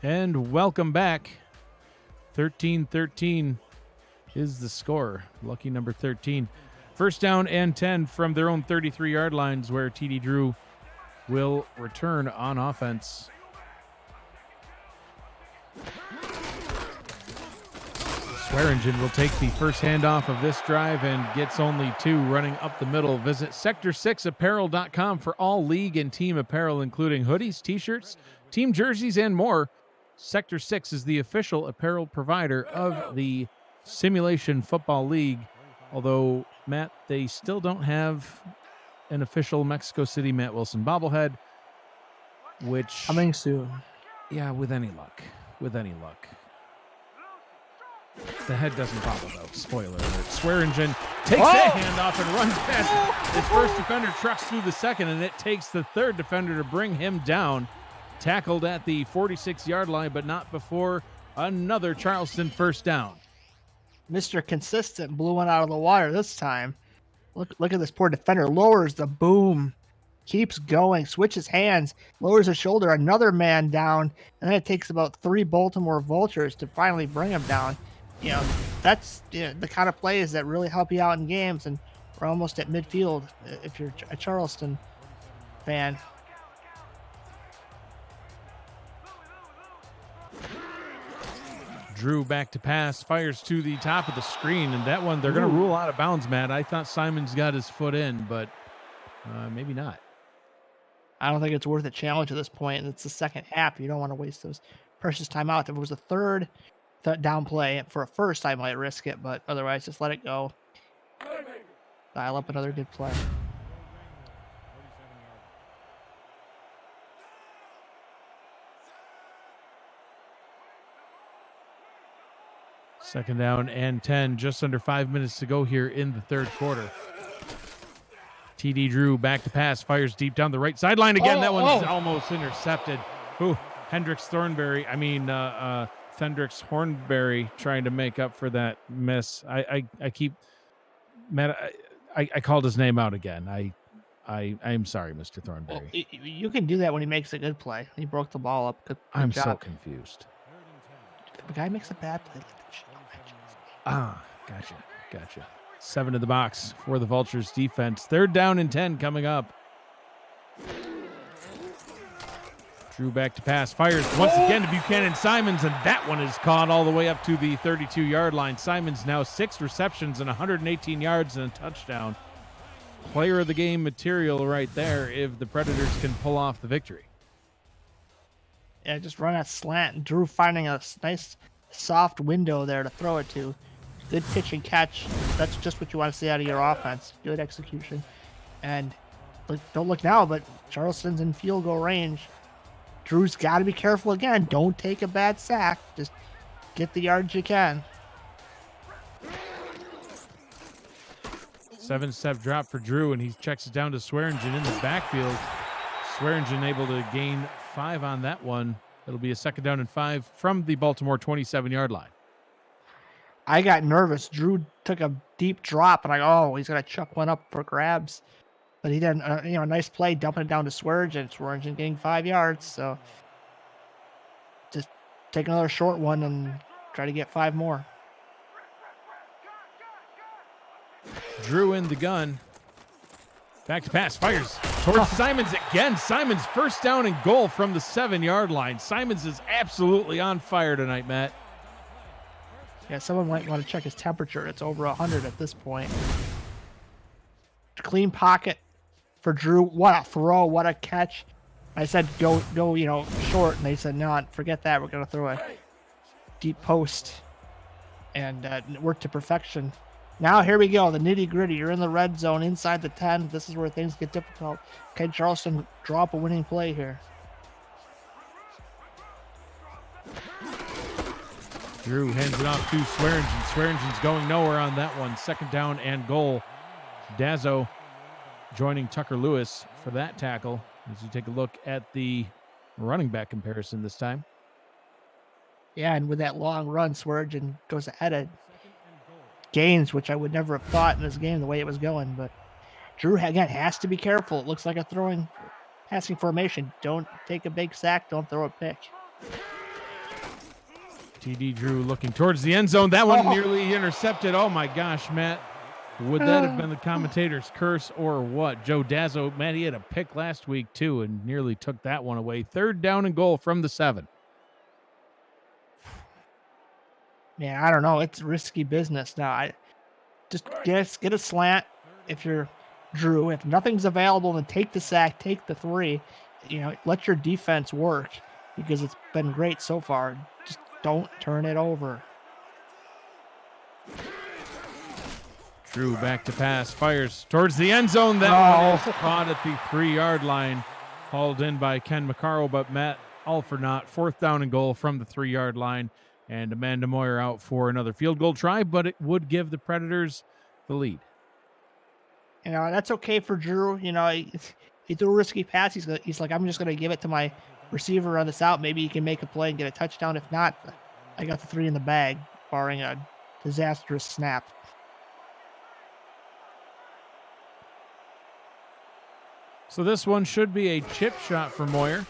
A: And welcome back. 13-13 is the score. Lucky number 13. First down and 10 from their own 33-yard lines where TD Drew will return on offense. Swearingen will take the first handoff of this drive and gets only 2 running up the middle. Visit sector6apparel.com for all league and team apparel, including hoodies, t-shirts, team jerseys, and more. Sector 6 is the official apparel provider of the Simulation Football League. Although, Matt, they still don't have an official Mexico City Matt Wilson bobblehead.
C: which
B: Coming soon.
C: yeah, with any luck. The head doesn't follow though. Spoiler alert. Swearingen takes that hand off and runs past his first defender, trucks through the second, and it takes the third defender to bring him down. Tackled at the 46-yard line, but not before another Charleston first down.
B: Mr. Consistent blew one out of the water this time. Look at this poor defender. Lowers the boom. Keeps going. Switches hands. Lowers his shoulder. Another man down. And then it takes about 3 Baltimore Vultures to finally bring him down. That's the kind of plays that really help you out in games. And we're almost at midfield if you're a Charleston fan.
C: Drew back to pass, fires to the top of the screen, and that one they're going to rule out of bounds, Matt. I thought Simons got his foot in, but maybe not.
B: I don't think it's worth a challenge at this point, and it's the second half. You don't want to waste those precious timeouts. If it was a third down play for a first, I might risk it, but otherwise, just let it go. Dial up another good play.
C: Second down and 10, just under 5 minutes to go here in the third quarter. TD Drew back to pass, fires deep down the right sideline again. That one's almost intercepted. Ooh, Hendricks Hornberry trying to make up for that miss. I keep, Matt, I called his name out again. I'm sorry, Mr. Thornberry.
B: Well, you can do that when he makes a good play. He broke the ball up. Good
C: I'm
B: job.
C: so confused.
B: If the guy makes a bad play,
C: Gotcha. 7 in the box for the Vultures defense. Third down and 10 coming up. Drew back to pass, fires once again to Buchanan Simons, and that one is caught all the way up to the 32-yard line. Simons now 6 receptions and 118 yards and a touchdown. Player of the game material right there if the Predators can pull off the victory.
B: Yeah, just run that slant. Drew finding a nice soft window there to throw it to. Good pitch and catch. That's just what you want to see out of your offense. Good execution. And don't look now, but Charleston's in field goal range. Drew's got to be careful again. Don't take a bad sack. Just get the yards you can.
C: 7-step drop for Drew, and he checks it down to Swearingen in the backfield. Swearingen able to gain 5 on that one. It'll be a second down and 5 from the Baltimore 27-yard line.
B: I got nervous. Drew took a deep drop, and he's going to chuck one up for grabs. But he did a nice play, dumping it down to Swearingen. Swearingen getting 5 yards. So just take another short one and try to get 5 more.
C: Drew in the gun. Back to pass, fires towards Simons again. Simons first down and goal from the 7-yard line. Simons is absolutely on fire tonight, Matt.
B: Yeah, someone might want to check his temperature. It's over 100 at this point. Clean pocket for Drew. What a throw. What a catch. I said go short, and they said, no, forget that. We're going to throw a deep post. And it worked to perfection. Now here we go, the nitty-gritty. You're in the red zone inside the 10. This is where things get difficult. Can Charleston drop a winning play here?
C: Drew hands it off to Swearingen. Swearingen's going nowhere on that one. Second down and goal. Dazzo joining Tucker Lewis for that tackle. As you take a look at the running back comparison this time.
B: Yeah, and with that long run, Swearingen goes ahead of Gaines, which I would never have thought in this game the way it was going. But Drew, again, has to be careful. It looks like a passing formation. Don't take a big sack. Don't throw a pick.
C: TD Drew looking towards the end zone. That one nearly intercepted. Oh, my gosh, Matt. Would that have been the commentator's curse or what? Joe Dazzo, Matt, he had a pick last week, too, and nearly took that one away. Third down and goal from the 7.
B: Man, I don't know. It's risky business now. I just get a slant if you're Drew. If nothing's available, then take the sack, take the 3. Let your defense work because it's been great so far. Just don't turn it over.
C: Drew back to pass, fires towards the end zone. That one is caught at the 3-yard line.
A: Hauled in by Ken McCarroll, but Matt, all for naught. 4th down and goal from the 3-yard line. And Amanda Moyer out for another field goal try, but it would give the Predators the lead.
B: You know, that's okay for Drew. You know, he threw a risky pass. He's like, I'm just going to give it to my receiver on this out. Maybe he can make a play and get a touchdown. If not, I got the 3 in the bag, barring a disastrous snap.
A: So this one should be a chip shot for Moyer.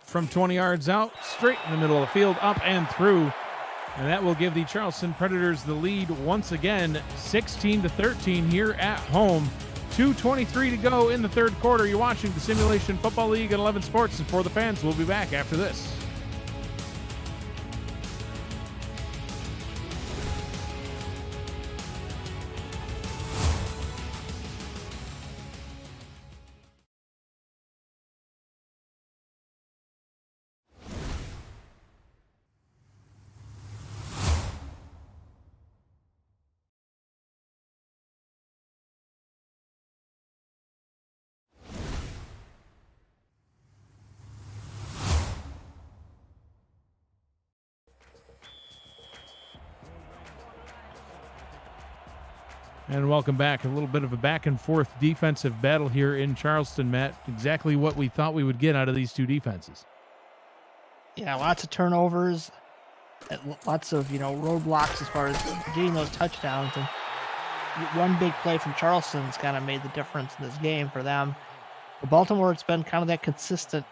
A: From 20 yards out, straight in the middle of the field, up and through. And that will give the Charleston Predators the lead once again, 16-13 here at home. 2:23 to go in the third quarter. You're watching the Simulation Football League at 11 Sports, and for the fans, we'll be back after this. And welcome back. A little bit of a back-and-forth defensive battle here in Charleston, Matt. Exactly what we thought we would get out of these two defenses.
B: Yeah, lots of turnovers, lots of, roadblocks as far as getting those touchdowns. And one big play from Charleston's kind of made the difference in this game for them. For Baltimore, it's been kind of that consistent,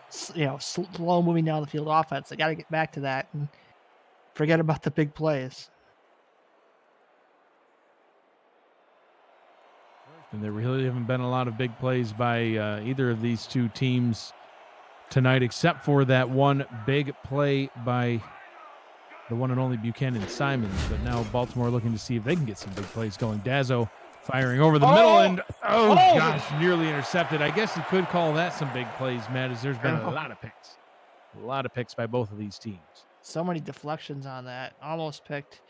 B: slow moving down the field offense. They got to get back to that and forget about the big plays.
A: And there really haven't been a lot of big plays by either of these two teams tonight, except for that one big play by the one and only Buchanan Simons. But now Baltimore looking to see if they can get some big plays going. Dazzo firing over the middle, and gosh, nearly intercepted. I guess you could call that some big plays, Matt, as there's been a lot of picks. A lot of picks by both of these teams.
B: So many deflections on that. Almost picked.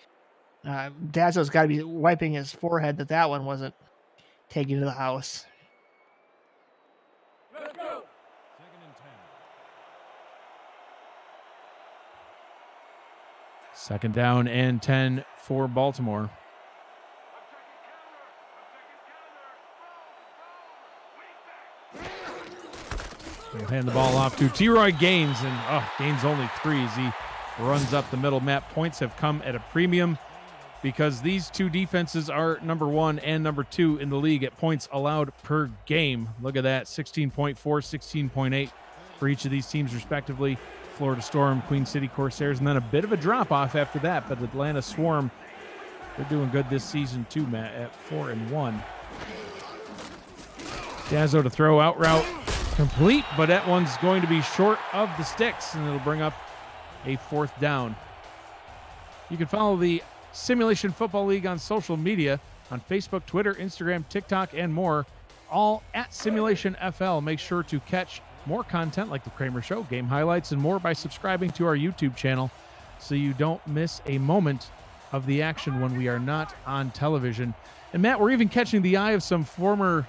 B: Dazzo's got to be wiping his forehead that one wasn't taken to the house.
C: Let's go. 2nd and 10.
A: 2nd down and 10 for Baltimore. We'll hand the ball off to T-Roy Gaines, and Gaines only 3 as he runs up the middle. Matt, points have come at a premium because these two defenses are number 1 and number 2 in the league at points allowed per game. Look at that, 16.4, 16.8 for each of these teams respectively. Florida Storm, Queen City Corsairs, and then a bit of a drop-off after that, but Atlanta Swarm, they're doing good this season too, Matt, at 4-1. Dazzo to throw, out route, complete, but that one's going to be short of the sticks, and it'll bring up a 4th down. You can follow the Simulation Football League on social media, on Facebook, Twitter, Instagram, TikTok, and more, all at Simulation FL. Make sure to catch more content like The Kramer Show, game highlights, and more by subscribing to our YouTube channel so you don't miss a moment of the action when we are not on television. And Matt, we're even catching the eye of some former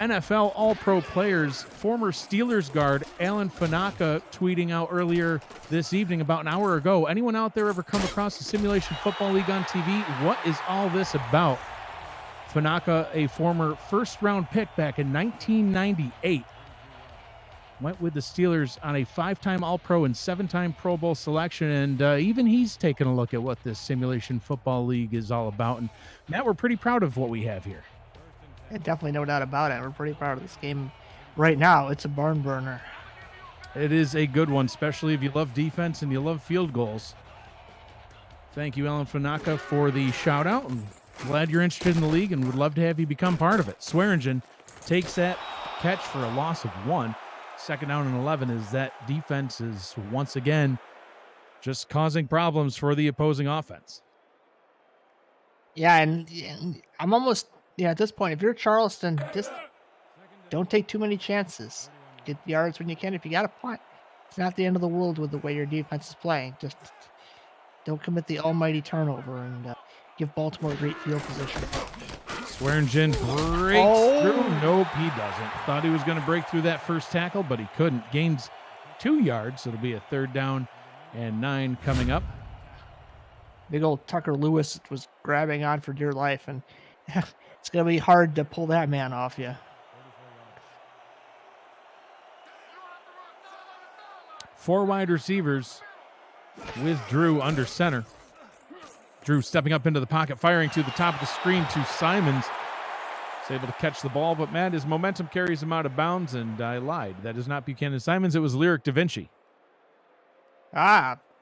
A: NFL All-Pro players. Former Steelers guard Alan Fanaka tweeting out earlier this evening, about an hour ago, anyone out there ever come across the Simulation Football League on TV? What is all this about? Fanaka, a former first-round pick back in 1998, went with the Steelers on a 5-time All-Pro and 7-time Pro Bowl selection, and even he's taken a look at what this Simulation Football League is all about. And Matt, we're pretty proud of what we have here.
B: Yeah, definitely no doubt about it. We're pretty proud of this game right now. It's a barn burner.
A: It is a good one, especially if you love defense and you love field goals. Thank you, Alan Fanaka, for the shout-out. I'm glad you're interested in the league and would love to have you become part of it. Swearingen takes that catch for a loss of 1. 2nd down and 11 as that defense is once again just causing problems for the opposing offense.
B: Yeah, and I'm almost... at this point, if you're Charleston, just don't take too many chances. Get yards when you can. If you got a punt, it's not the end of the world with the way your defense is playing. Just don't commit the almighty turnover and give Baltimore a great field position.
A: Swearingen breaks through. Nope, he doesn't. Thought he was going to break through that first tackle, but he couldn't. Gains 2 yards. It'll be a 3rd down and 9 coming up.
B: Big old Tucker Lewis was grabbing on for dear life, and it's going to be hard to pull that man off you.
A: 4 wide receivers with Drew under center. Drew stepping up into the pocket, firing to the top of the screen to Simons. He's able to catch the ball, but Matt, his momentum carries him out of bounds, and I lied. That is not Buchanan Simons. It was Lyric Da Vinci.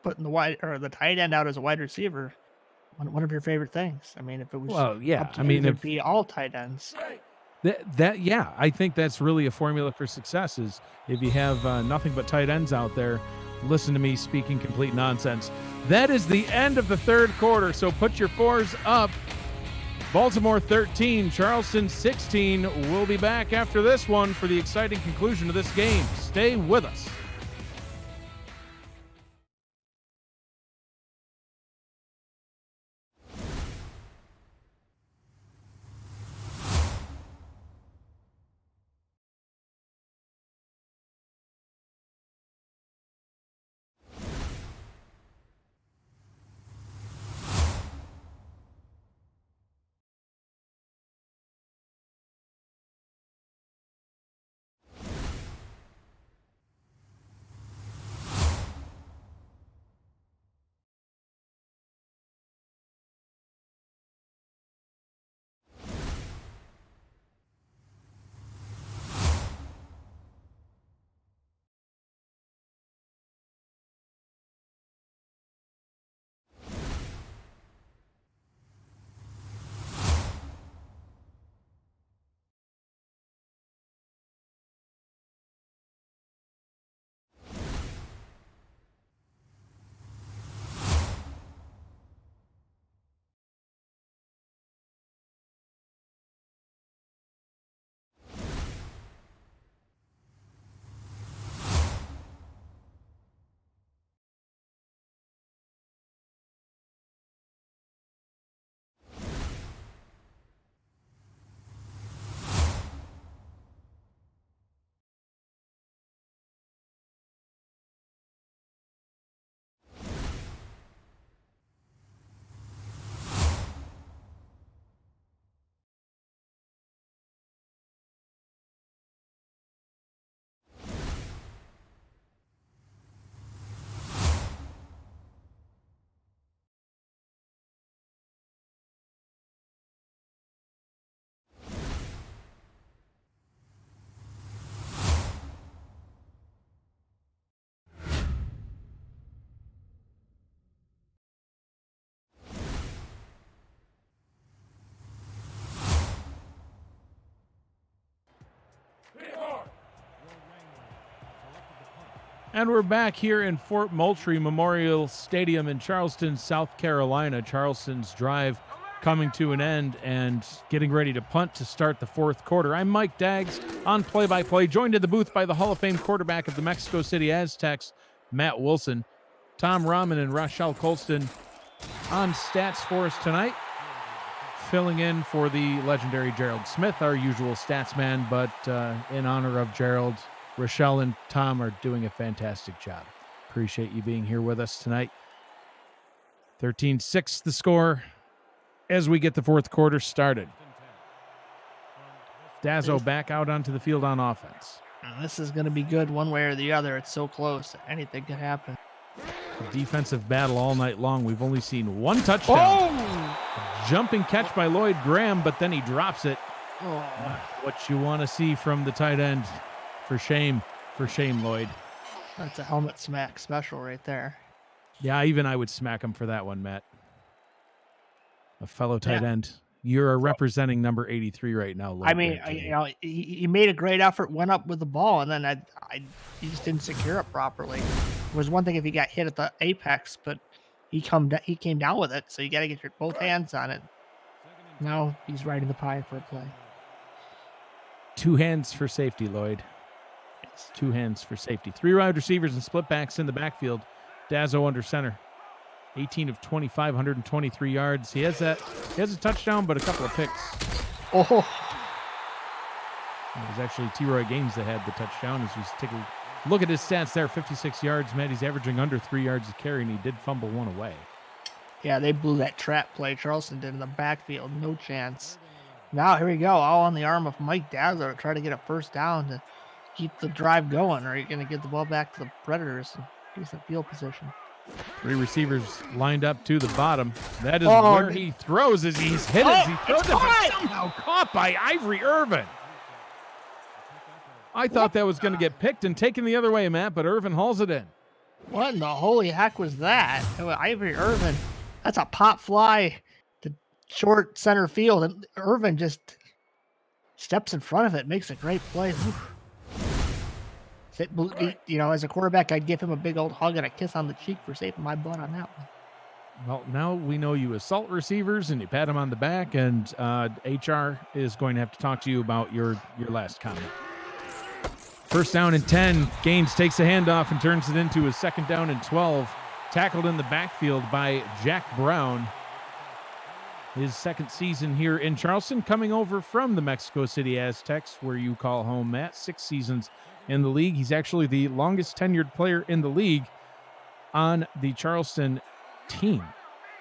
B: Putting the tight end out as a wide receiver. One of your favorite things. I mean, if it was up to you, it'd be all tight ends.
A: I think that's really a formula for success is if you have nothing but tight ends out there, listen to me speaking complete nonsense. That is the end of the 3rd quarter, so put your 4s up. Baltimore 13, Charleston 16. We'll be back after this one for the exciting conclusion of this game. Stay with us. And we're back here in Fort Moultrie Memorial Stadium in Charleston, South Carolina. Charleston's drive coming to an end and getting ready to punt to start the 4th quarter. I'm Mike Daggs on play-by-play, joined in the booth by the Hall of Fame quarterback of the Mexico City Aztecs, Matt Wilson. Tom Rahman and Rochelle Colston on stats for us tonight, filling in for the legendary Gerald Smith, our usual stats man, but in honor of Gerald, Rochelle and Tom are doing a fantastic job. Appreciate you being here with us tonight. 13-6 the score as we get the 4th quarter started. Dazzo back out onto the field on offense.
B: This is going to be good one way or the other. It's so close. Anything could happen.
A: A defensive battle all night long. We've only seen 1 touchdown. A jumping catch by Lloyd Graham, but then he drops it. What you want to see from the tight end. For shame, Lloyd.
B: That's a helmet smack special right there.
A: Yeah, even I would smack him for that one, Matt. A fellow tight end. You're representing number 83 right now, Lloyd.
B: I mean, he made a great effort, went up with the ball, and then he just didn't secure it properly. It was one thing if he got hit at the apex, but he came down with it, so you got to get both hands on it. Now he's riding the pie for a play.
A: 2 hands for safety, Lloyd. 2 hands for safety. 3 wide receivers and split backs in the backfield. Dazzo under center. 18 of 25, 123 yards. He has a touchdown, but a couple of picks.
B: Oh,
C: It was actually T-Roy Gaines that had the touchdown. As we take a look at his stats there, 56 yards. Matt, he's averaging under 3 yards a carry, and he did fumble one away.
B: yeah, they blew that trap play Charleston did in the backfield. No chance. Now, here we go. All on the arm of Mike Dazzler to try to get a first down to keep the drive going, or are you going to get the ball back to the Predators and decent field position?
C: 3 receivers lined up to the bottom. That is
B: Oh,
C: where he throws as he's hit as he throws
B: it's
C: it, but
B: caught!
C: somehow caught by Ivory Irvin. I thought that was going to get picked and taken the other way, Matt, but Irvin hauls it in.
B: What in the holy heck was that? Ivory Irvin, that's a pop fly to short center field, and Irvin just steps in front of it, makes a great play. As a quarterback, I'd give him a big old hug and a kiss on the cheek for saving my butt on that one.
C: Well, now we know you assault receivers and you pat them on the back, and HR is going to have to talk to you about your last comment. First down and 10. Gaines takes a handoff and turns it into a second down and 12. Tackled in the backfield by Jack Brown. His second season here in Charleston, coming over from the Mexico City Aztecs, where you call home, Matt. 6 seasons in the league. He's actually the longest tenured player in the league on the Charleston team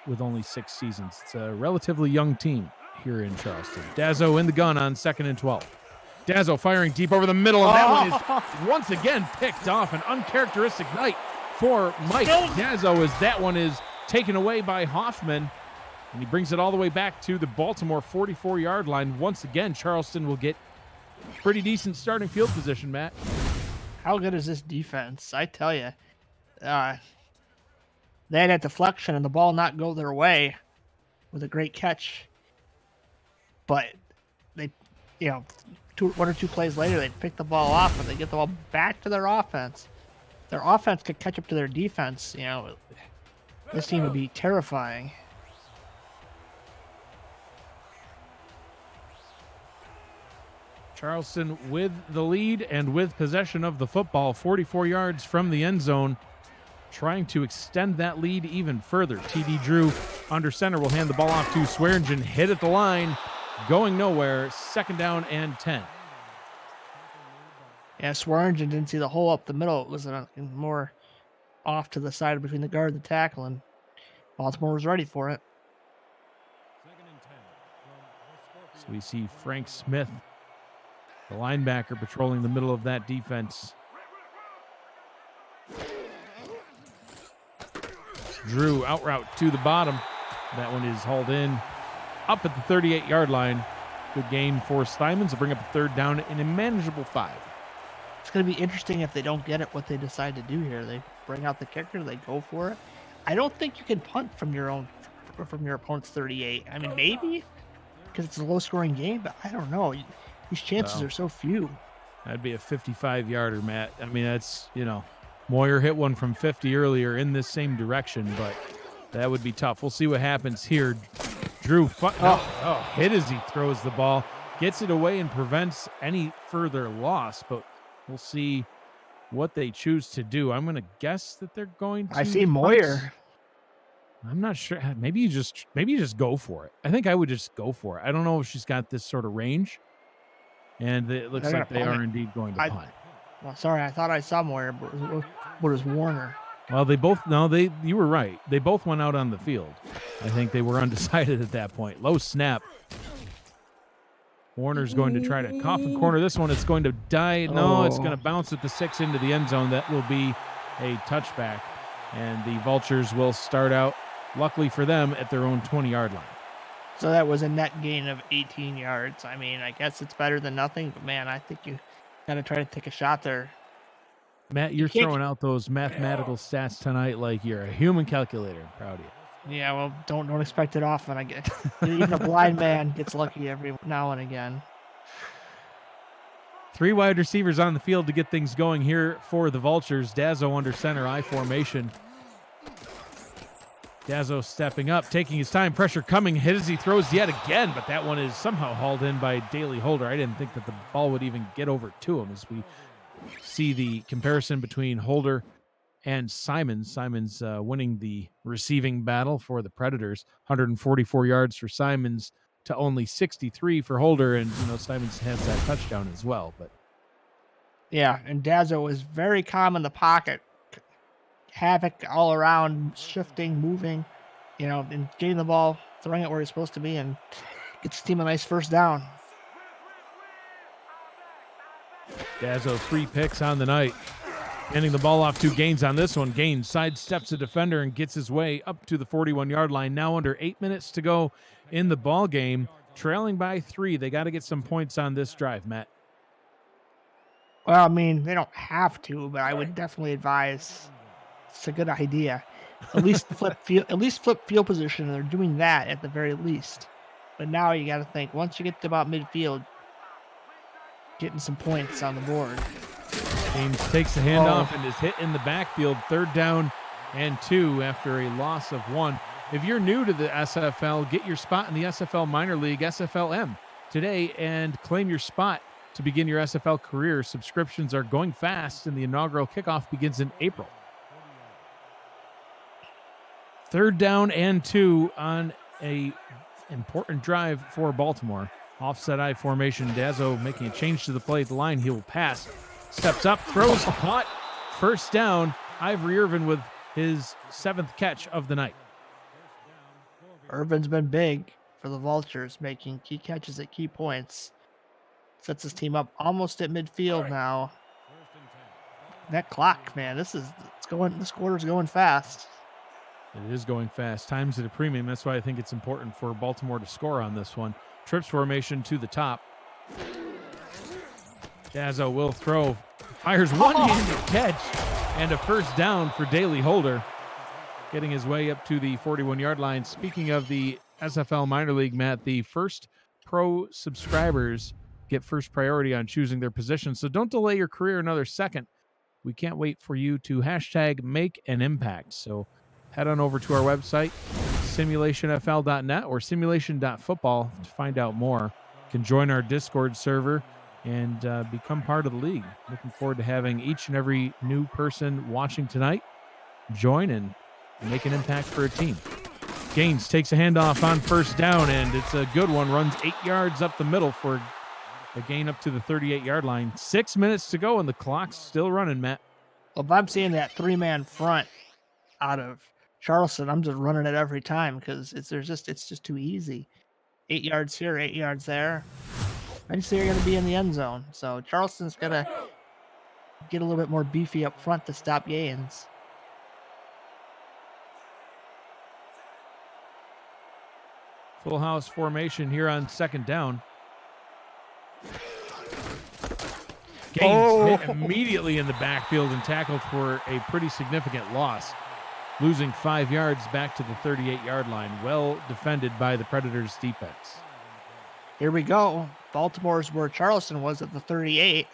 C: with only 6 seasons. It's a relatively young team here in Charleston. Dazzo in the gun on 2nd and 12. Dazzo firing deep over the middle, and that one is once again picked off. An uncharacteristic night for Mike Dazzo as that one is taken away by Hoffman, and he brings it all the way back to the Baltimore 44-yard line. Once again, Charleston will get pretty decent starting field position, Matt.
B: How good is this defense? I tell you. They had that deflection and the ball not go their way with a great catch. But they, 1 or 2 plays later, they pick the ball off and they get the ball back to their offense. Their offense could catch up to their defense. This team would be terrifying.
C: Charleston with the lead and with possession of the football, 44 yards from the end zone, trying to extend that lead even further. TD Drew under center will hand the ball off to Swearingen, hit at the line, going nowhere. Second down and 10.
B: Yeah, Swearingen didn't see the hole up the middle. It was more off to the side between the guard and the tackle, and Baltimore was ready for it.
C: So we see Frank Smith, the linebacker, patrolling the middle of that defense. Drew out route to the bottom. That one is hauled in up at the 38-yard line. Good gain for Steinmans to bring up a third down in a manageable 5.
B: It's going to be interesting if they don't get it, what they decide to do here. They bring out the kicker, they go for it. I don't think you can punt from your opponent's 38. I mean, maybe because it's a low-scoring game, but I don't know. These chances are so few.
C: That'd be a 55-yarder, Matt. I mean, that's, Moyer hit one from 50 earlier in this same direction, but that would be tough. We'll see what happens here. Drew hit as he throws the ball, gets it away and prevents any further loss, but we'll see what they choose to do. I'm going to guess that they're going to.
B: I see Moyer.
C: I'm not sure. Maybe you just go for it. I think I would just go for it. I don't know if she's got this sort of range, and it looks like they are indeed going to punt.
B: Well, sorry, I thought I saw Moyer, but it was Warner.
C: Well, you were right. They both went out on the field. I think they were undecided at that point. Low snap. Warner's going to try to coffin corner this one. It's going to die. No, it's going to bounce at the 6 into the end zone. That will be a touchback. And the Vultures will start out, luckily for them, at their own 20-yard line.
B: So that was a net gain of 18 yards. I mean, I guess it's better than nothing, but man, I think you got to try to take a shot there.
C: Matt, you're throwing out those mathematical stats tonight like you're a human calculator. I'm proud of you.
B: Yeah, well, don't expect it often. Even a blind man gets lucky every now and again.
C: 3 wide receivers on the field to get things going here for the Vultures. Dazzo under center, I formation. Dazzo stepping up, taking his time, pressure coming, hit as he throws yet again, but that one is somehow hauled in by Daley Holder. I didn't think that the ball would even get over to him as we see the comparison between Holder and Simons. Winning the receiving battle for the Predators. 144 yards for Simons, to only 63 for Holder, and Simons has that touchdown as well. But
B: Yeah, and Dazzo was very calm in the pocket. Havoc all around, shifting, moving, and getting the ball, throwing it where it's supposed to be, and gets the team a nice first down.
C: Dazzo 3 picks on the night. Handing the ball off to Gaines on this one. Gaines sidesteps a defender and gets his way up to the 41-yard line. Now under 8 minutes to go in the ball game, trailing by 3. They got to get some points on this drive, Matt.
B: Well, I mean, they don't have to, but I would definitely advise it's a good idea. At least flip field position, and they're doing that at the very least. But now you got to think, once you get to about midfield, getting some points on the board.
C: Gaines takes the handoff and is hit in the backfield. 3rd down and 2 after a loss of 1. If you're new to the SFL, get your spot in the SFL Minor League SFLM today and claim your spot to begin your SFL career. Subscriptions are going fast, and the inaugural kickoff begins in April. 3rd down and 2 on a important drive for Baltimore. Offset I formation. Dazzo making a change to the play at the line. He will pass. Steps up, throws, caught. 1st down. Ivory Irvin with his 7th catch of the night.
B: Irvin's been big for the Vultures, making key catches at key points. Sets his team up almost at midfield now. That clock, man, this quarter's going fast.
C: It is going fast. Time's at a premium. That's why I think it's important for Baltimore to score on this one. Trips formation to the top. Dazzo will throw. Fires one-handed catch and a 1st down for Daley Holder. Getting his way up to the 41-yard line. Speaking of the SFL Minor League, Matt, the first pro subscribers get first priority on choosing their position. So don't delay your career another second. We can't wait for you to hashtag make an impact. So head on over to our website, simulationfl.net or simulation.football to find out more. You can join our Discord server and become part of the league. Looking forward to having each and every new person watching tonight join and make an impact for a team. Gaines takes a handoff on 1st down, and it's a good one. Runs 8 yards up the middle for a gain up to the 38-yard line. 6 minutes to go, and the clock's still running, Matt.
B: Well, if I'm seeing that 3-man front out of Charleston, I'm just running it every time because it's just too easy. 8 yards here, 8 yards there. Eventually, you're going to be in the end zone. So Charleston's going to get a little bit more beefy up front to stop Gaines.
C: Full house formation here on 2nd down. Gaines hit immediately in the backfield and tackled for a pretty significant loss. Losing 5 yards back to the 38-yard line. Well defended by the Predators' defense.
B: Here we go. Baltimore's where Charleston was at the 38.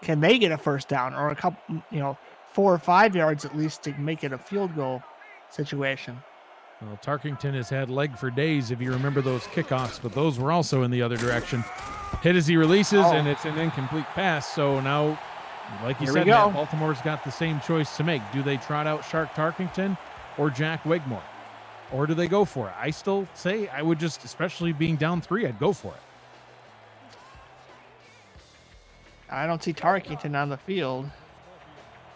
B: Can they get a 1st down or a couple, 4 or 5 yards at least to make it a field goal situation?
C: Well, Tarkington has had leg for days, if you remember those kickoffs, but those were also in the other direction. Hit as he releases, and it's an incomplete pass. So now, like you said, Matt, Baltimore's got the same choice to make. Do they trot out Shark Tarkington or Jack Wigmore? Or do they go for it? I still say I would just, especially being down 3, I'd go for it.
B: I don't see Tarkington on the field.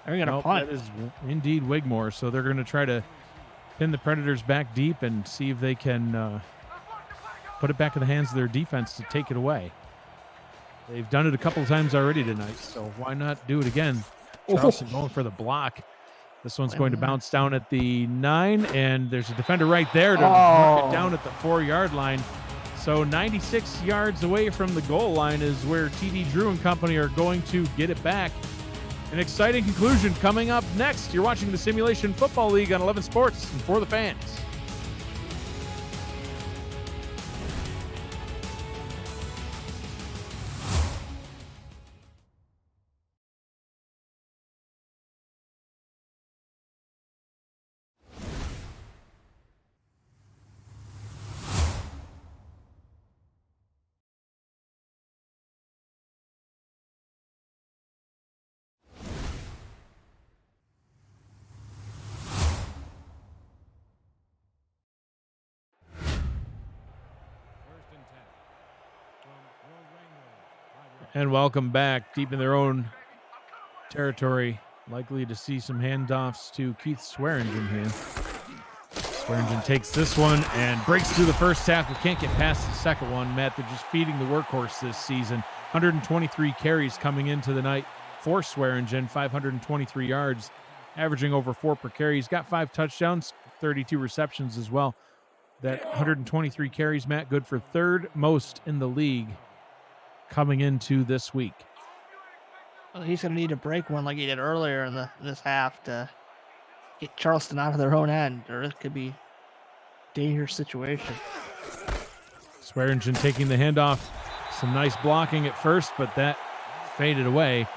B: They're going to punt.
C: That is indeed Wigmore. So they're going to try to pin the Predators back deep and see if they can put it back in the hands of their defense to take it away. They've done it a couple of times already tonight, so why not do it again? Charleston going for the block. This one's going to bounce down at the 9, and there's a defender right there to mark it down at the 4-yard line. So 96 yards away from the goal line is where TD Drew and company are going to get it back. An exciting conclusion coming up next. You're watching the Simulation Football League on 11 Sports and for the fans. And welcome back, deep in their own territory. Likely to see some handoffs to Keith Swearingen here. Swearingen takes this one and breaks through the first tackle. Can't get past the second one. Matt, they're just feeding the workhorse this season. 123 carries coming into the night for Swearingen, 523 yards, averaging over 4 per carry. He's got 5 touchdowns, 32 receptions as well. That 123 carries, Matt, good for third most in the league coming into this week.
B: Well, he's going to need to break one like he did earlier in this half to get Charleston out of their own end, or it could be a dangerous situation.
C: Swearingen taking the handoff. Some nice blocking at first, but that faded away.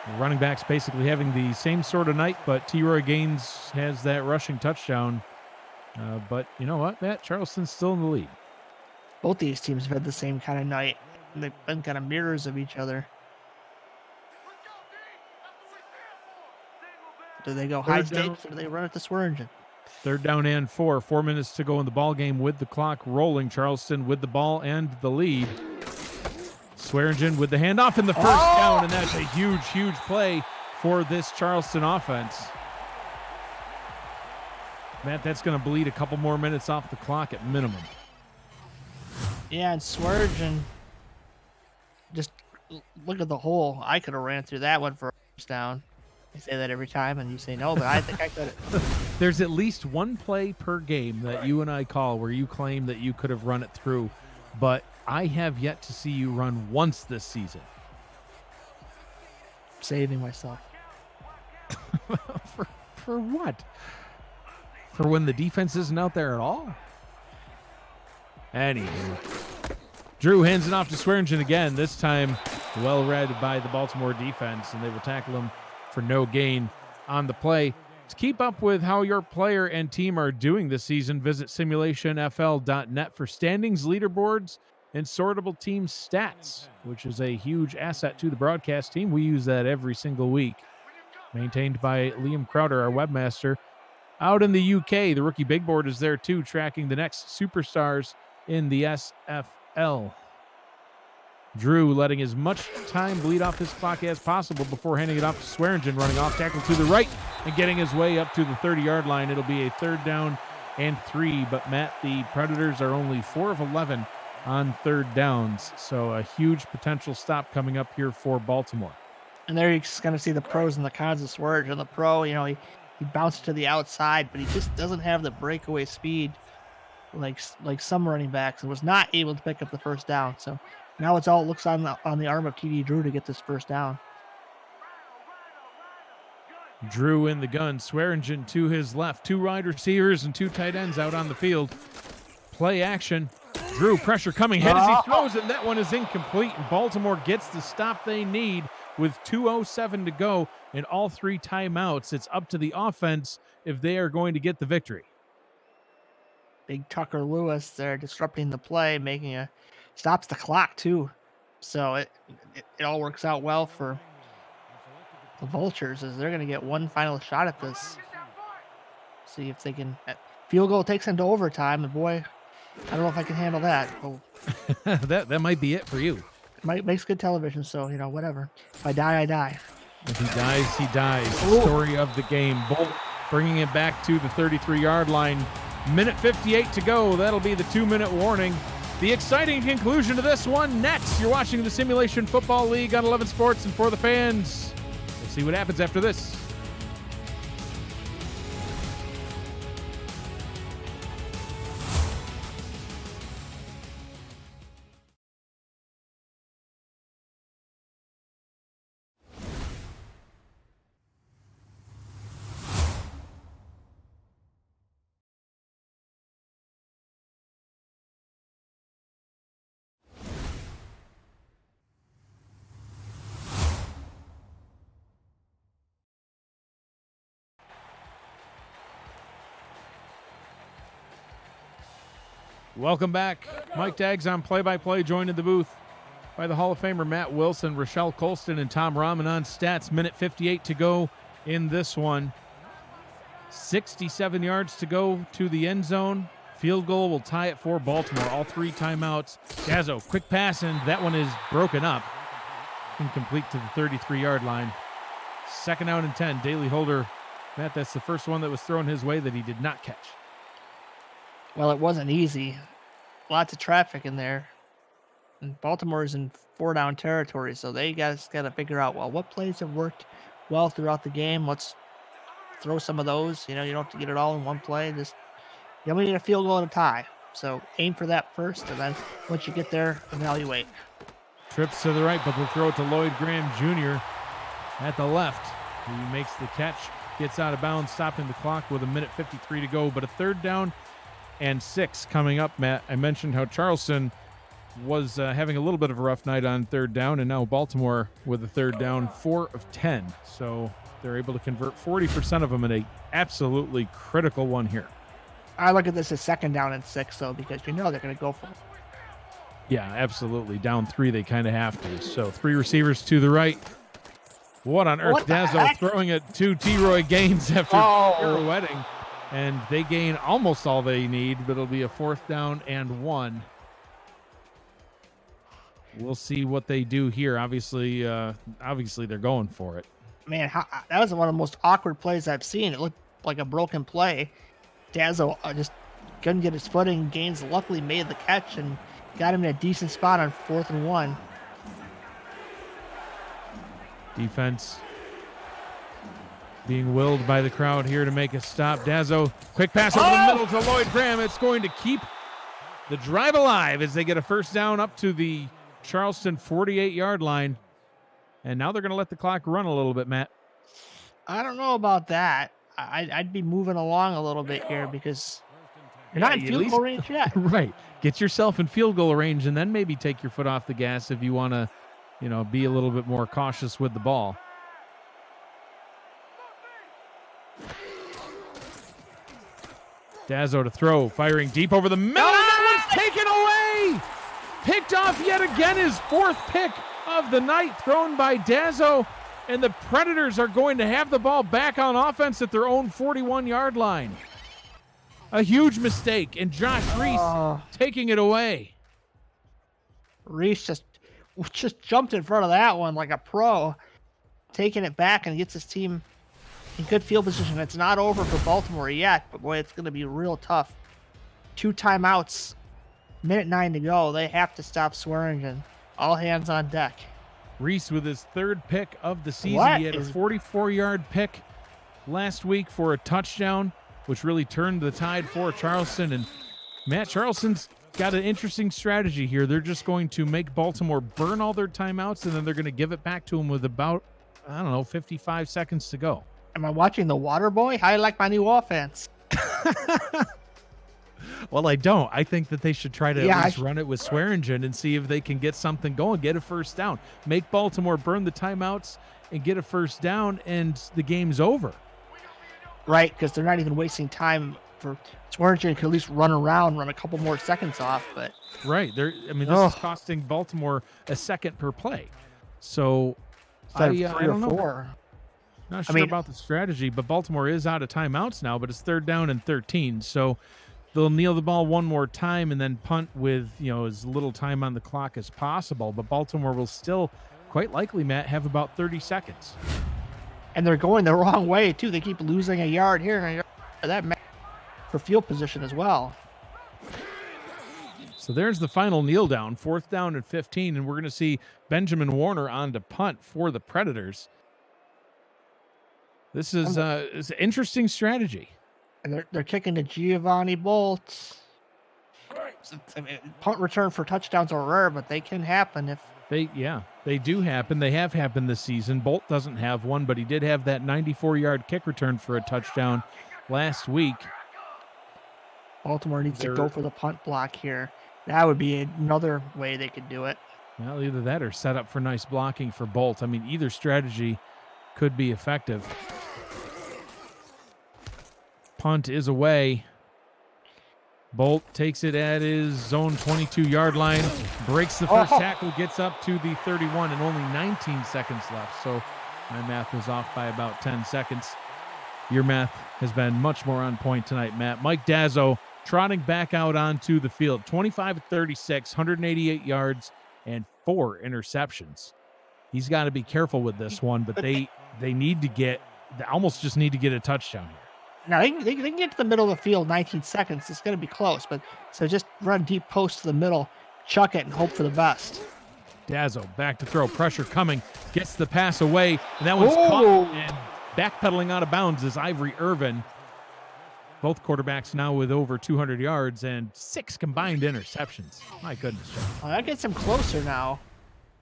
C: The running backs basically having the same sort of night, but T-Roy Gaines has that rushing touchdown. But you know what, Matt? Charleston's still in the lead.
B: Both these teams have had the same kind of night. They've been kind of mirrors of each other. Do they go high stakes or do they run it to Swearingen?
C: 3rd down and 4. 4 minutes to go in the ball game with the clock rolling. Charleston with the ball and the lead. Swearingen with the handoff in the first down, and that's a huge, huge play for this Charleston offense. Matt, that's going to bleed a couple more minutes off the clock at minimum.
B: Yeah, and Swearingen, just look at the hole. I could have ran through that one for a first down. I say that every time, and you say no, but I think I could have.
C: There's at least one play per game that you and I call where you claim that you could have run it through, but I have yet to see you run once this season.
B: Saving myself.
C: For what? For when the defense isn't out there at all? Anywho. Drew hands it off to Swearingen again, this time well read by the Baltimore defense, and they will tackle him for no gain on the play. To keep up with how your player and team are doing this season, visit simulationfl.net for standings, leaderboards, and sortable team stats, which is a huge asset to the broadcast team. We use that every single week. Maintained by Liam Crowder, our webmaster. Out in the UK, the rookie big board is there too, tracking the next superstars in the SFL. Drew letting as much time bleed off this clock as possible before handing it off to Swearingen, running off tackle to the right and getting his way up to the 30-yard line. It'll be a 3rd down and 3, but Matt, the Predators are only 4 of 11 on 3rd downs, so a huge potential stop coming up here for Baltimore.
B: And there you're just going to see the pros and the cons of Swearingen. The pro, you know, he bounced to the outside, but he just doesn't have the breakaway speed like some running backs, and was not able to pick up the first down. So now it's all looks on the arm of TD Drew to get this first down.
C: Drew in the gun. Swearingen to his left. 2 wide receivers and 2 tight ends out on the field. Play action. Drew, pressure coming ahead as he throws, and that one is incomplete. And Baltimore gets the stop they need with 2:07 to go and all 3 timeouts. It's up to the offense if they are going to get the victory.
B: Big Tucker Lewis there disrupting the play, stops the clock too. So it all works out well for the Vultures, as they're going to get one final shot at this. See if they can. Field goal takes into overtime, and boy, I don't know if I can handle that. Oh.
C: that might be it for you.
B: Makes good television, so you know, whatever. If I die, I die.
C: If he dies, he dies.
B: Ooh.
C: Story of the game. Bolt bringing it back to the 33-yard line. Minute 58 to go. That'll be the 2-minute warning. The exciting conclusion to this one next. You're watching the Simulation Football League on 11 Sports and for the fans. We'll see what happens after this. Welcome back. Mike Daggs on play-by-play, joined in the booth by the Hall of Famer Matt Wilson, Rochelle Colston, and Tom Rahman on stats. Minute 58 to go in this one. 67 yards to go to the end zone. Field goal will tie it for Baltimore. All 3 timeouts. Dazzo, quick pass, and that one is broken up. Incomplete to the 33-yard line. 2nd out and 10. Daly Holder, Matt, that's the first one that was thrown his way that he did not catch.
B: Well, it wasn't easy. Lots of traffic in there. And Baltimore's in 4-down territory, so they guys got to figure out, well, what plays have worked well throughout the game. Let's throw some of those. You don't have to get it all in one play. Just you only need a field goal and a tie. So aim for that first, and then once you get there, evaluate.
C: Trips to the right, but they'll throw it to Lloyd Graham Jr. at the left. He makes the catch, gets out of bounds, stopping the clock with 1:53 to go. But a 3rd down and 6 coming up, Matt. I mentioned how Charleston was having a little bit of a rough night on 3rd down, and now Baltimore with a 3rd down, 4 of 10. So they're able to convert 40% of them in a absolutely critical one here.
B: I look at this as 2nd down and 6, though, because they're going to go for it.
C: Yeah, absolutely. Down 3, they kind of have to. So 3 receivers to the right. What on earth? Dazzo throwing it to T-Roy Gaines after pirouetting. And they gain almost all they need, but it'll be a 4th down and 1. We'll see what they do here. Obviously, they're going for it.
B: Man, that was one of the most awkward plays I've seen. It looked like a broken play. Dazzo just couldn't get his footing. Gaines luckily made the catch and got him in a decent spot on 4th and 1.
C: Defense being willed by the crowd here to make a stop. Dazzo, quick pass over the middle to Lloyd Graham. It's going to keep the drive alive as they get a 1st down up to the Charleston 48-yard line. And now they're going to let the clock run a little bit, Matt.
B: I don't know about that. I'd be moving along a little bit here because you're not in field goal range yet.
C: Right. Get yourself in field goal range and then maybe take your foot off the gas if you want to, be a little bit more cautious with the ball. Dazzo to throw, firing deep over the middle. That one's taken away. Picked off yet again, his 4th pick of the night thrown by Dazzo. And the Predators are going to have the ball back on offense at their own 41-yard line. A huge mistake, and Josh Reese taking it away.
B: Reese just jumped in front of that one like a pro, taking it back and gets his team in good field position. It's not over for Baltimore yet, but boy, it's going to be real tough. 2 timeouts, 1:09 to go. They have to stop Swearingen. All hands on deck.
C: Reese with his 3rd pick of the season. He had a 44-yard pick last week for a touchdown, which really turned the tide for Charleston. And Matt, Charleston's got an interesting strategy here. They're just going to make Baltimore burn all their timeouts, and then they're going to give it back to them with about, 55 seconds to go.
B: Am I watching The Water Boy? I like my new offense.
C: Well, I don't. I think that they should try to at least run it with Swearingen and see if they can get something going, get a 1st down. Make Baltimore burn the timeouts and get a 1st down, and the game's over.
B: Right, because they're not even wasting time for Swearingen could at least run around, run a couple more seconds off. But
C: right. This is costing Baltimore a second per play. So I don't know.
B: 4.
C: Not sure about the strategy, but Baltimore is out of timeouts now, but it's 3rd down and 13. So they'll kneel the ball one more time and then punt with, as little time on the clock as possible. But Baltimore will still quite likely, Matt, have about 30 seconds.
B: And they're going the wrong way, too. They keep losing a yard here and a yard there. That for field position as well.
C: So there's the final kneel down, 4th down and 15. And we're going to see Benjamin Warner on to punt for the Predators. This is an interesting strategy.
B: And they're kicking to Giovanni Bolt. Punt return for touchdowns are rare, but they can happen if
C: they do happen. They have happened this season. Bolt doesn't have one, but he did have that 94-yard kick return for a touchdown last week.
B: Baltimore needs to go for the punt block here. That would be another way they could do it.
C: Well, either that or set up for nice blocking for Bolt. Either strategy could be effective. Punt is away. Bolt takes it at his zone 22-yard line, breaks the first tackle, gets up to the 31, and only 19 seconds left. So my math was off by about 10 seconds. Your math has been much more on point tonight, Matt. Mike Dazzo trotting back out onto the field. 25 of 36, 188 yards, and 4 interceptions. He's got to be careful with this one, but they almost just need to get a touchdown here.
B: Now, they can get to the middle of the field 19 seconds. It's going to be close, but so just run deep post to the middle, chuck it, and hope for the best.
C: Dazzo back to throw, pressure coming, gets the pass away, and that one's caught and backpedaling out of bounds is Ivory Irvin. Both quarterbacks now with over 200 yards and 6 combined interceptions. My goodness, John.
B: Well, that gets him closer now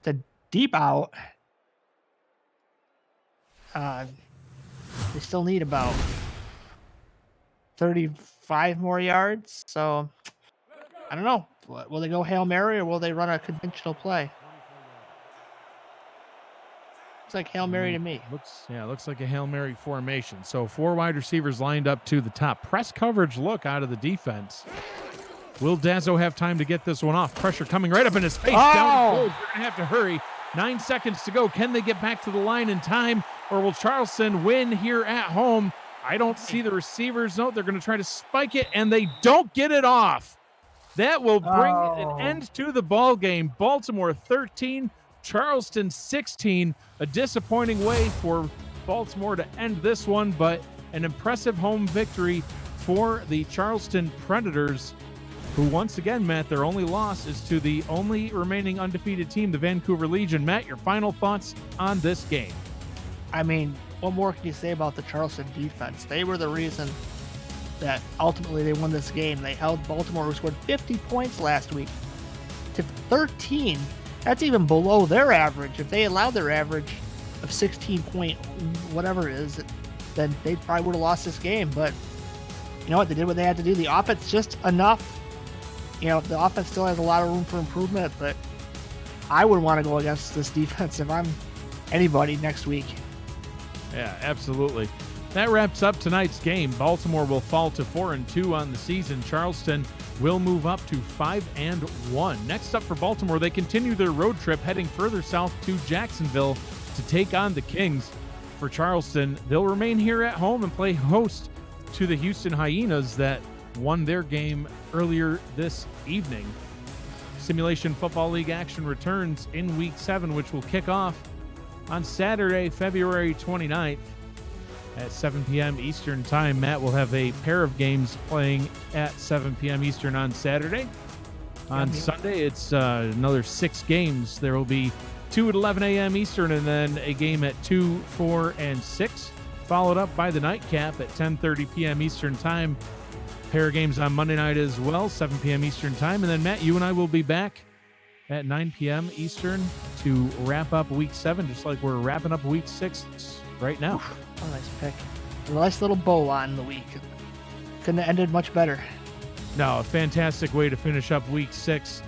B: to deep out. They still need about 35 more yards. So, I don't know. Will they go Hail Mary or will they run a conventional play? Looks like Hail Mary to me.
C: Looks like a Hail Mary formation. So 4 wide receivers lined up to the top. Press coverage look out of the defense. Will Dazzo have time to get this one off? Pressure coming right up in his face. Down the field. They're going to have to hurry. 9 seconds to go. Can they get back to the line in time, or will Charleston win here at home? I don't see the receivers. No, they're going to try to spike it, and they don't get it off. That will bring an end to the ball game. Baltimore 13, Charleston 16. A disappointing way for Baltimore to end this one, but an impressive home victory for the Charleston Predators, who once again, Matt, their only loss is to the only remaining undefeated team, the Vancouver Legion. Matt, your final thoughts on this game?
B: I mean, what more can you say about the Charleston defense? They were the reason that ultimately they won this game. They held Baltimore, who scored 50 points last week, to 13. That's even below their average. If they allowed their average of 16 point whatever it is, then they probably would have lost this game. But you know what? They did what they had to do. The offense just enough. You know, the offense still has a lot of room for improvement, but I would want to go against this defense if I'm anybody next week.
C: Yeah, absolutely. That wraps up tonight's game. Baltimore will fall to 4-2 on the season. Charleston will move up to 5-1. Next up for Baltimore, they continue their road trip heading further south to Jacksonville to take on the Kings. For Charleston, they'll remain here at home and play host to the Houston Hyenas that won their game earlier this evening. Simulation Football League action returns in Week 7, which will kick off on Saturday, February 29th. At 7 p.m. Eastern Time. Matt will have a pair of games playing at 7 p.m. Eastern on Saturday. On Sunday, it's another 6 games. There will be 2 at 11 a.m. Eastern and then a game at 2, 4, and 6, followed up by the nightcap at 10:30 p.m. Eastern Time. Pair of games on Monday night as well, 7 p.m. Eastern Time. And then, Matt, you and I will be back at 9 p.m. Eastern to wrap up Week 7, just like we're wrapping up Week 6 right now.
B: Oh, nice pick. A nice little bow on the week. Couldn't have ended much better.
C: No, a fantastic way to finish up Week 6.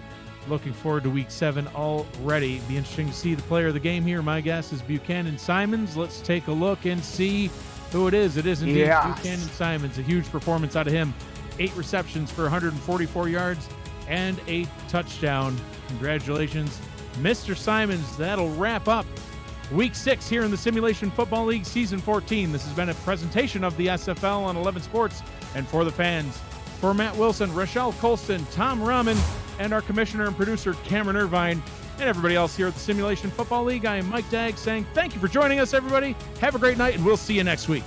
C: Looking forward to Week 7 already. Be interesting to see the player of the game here. My guess is Buchanan Simons. Let's take a look and see who it is. It is indeed Buchanan Simons. A huge performance out of him. 8 receptions for 144 yards and a touchdown. Congratulations, Mr. Simons. That'll wrap up Week 6 here in the Simulation Football League Season 14. This has been a presentation of the SFL on 11 Sports and for the fans. For Matt Wilson, Rochelle Colston, Tom Rahman, and our commissioner and producer Cameron Irvine, and everybody else here at the Simulation Football League, I am Mike Dagg saying thank you for joining us, everybody. Have a great night, and we'll see you next week.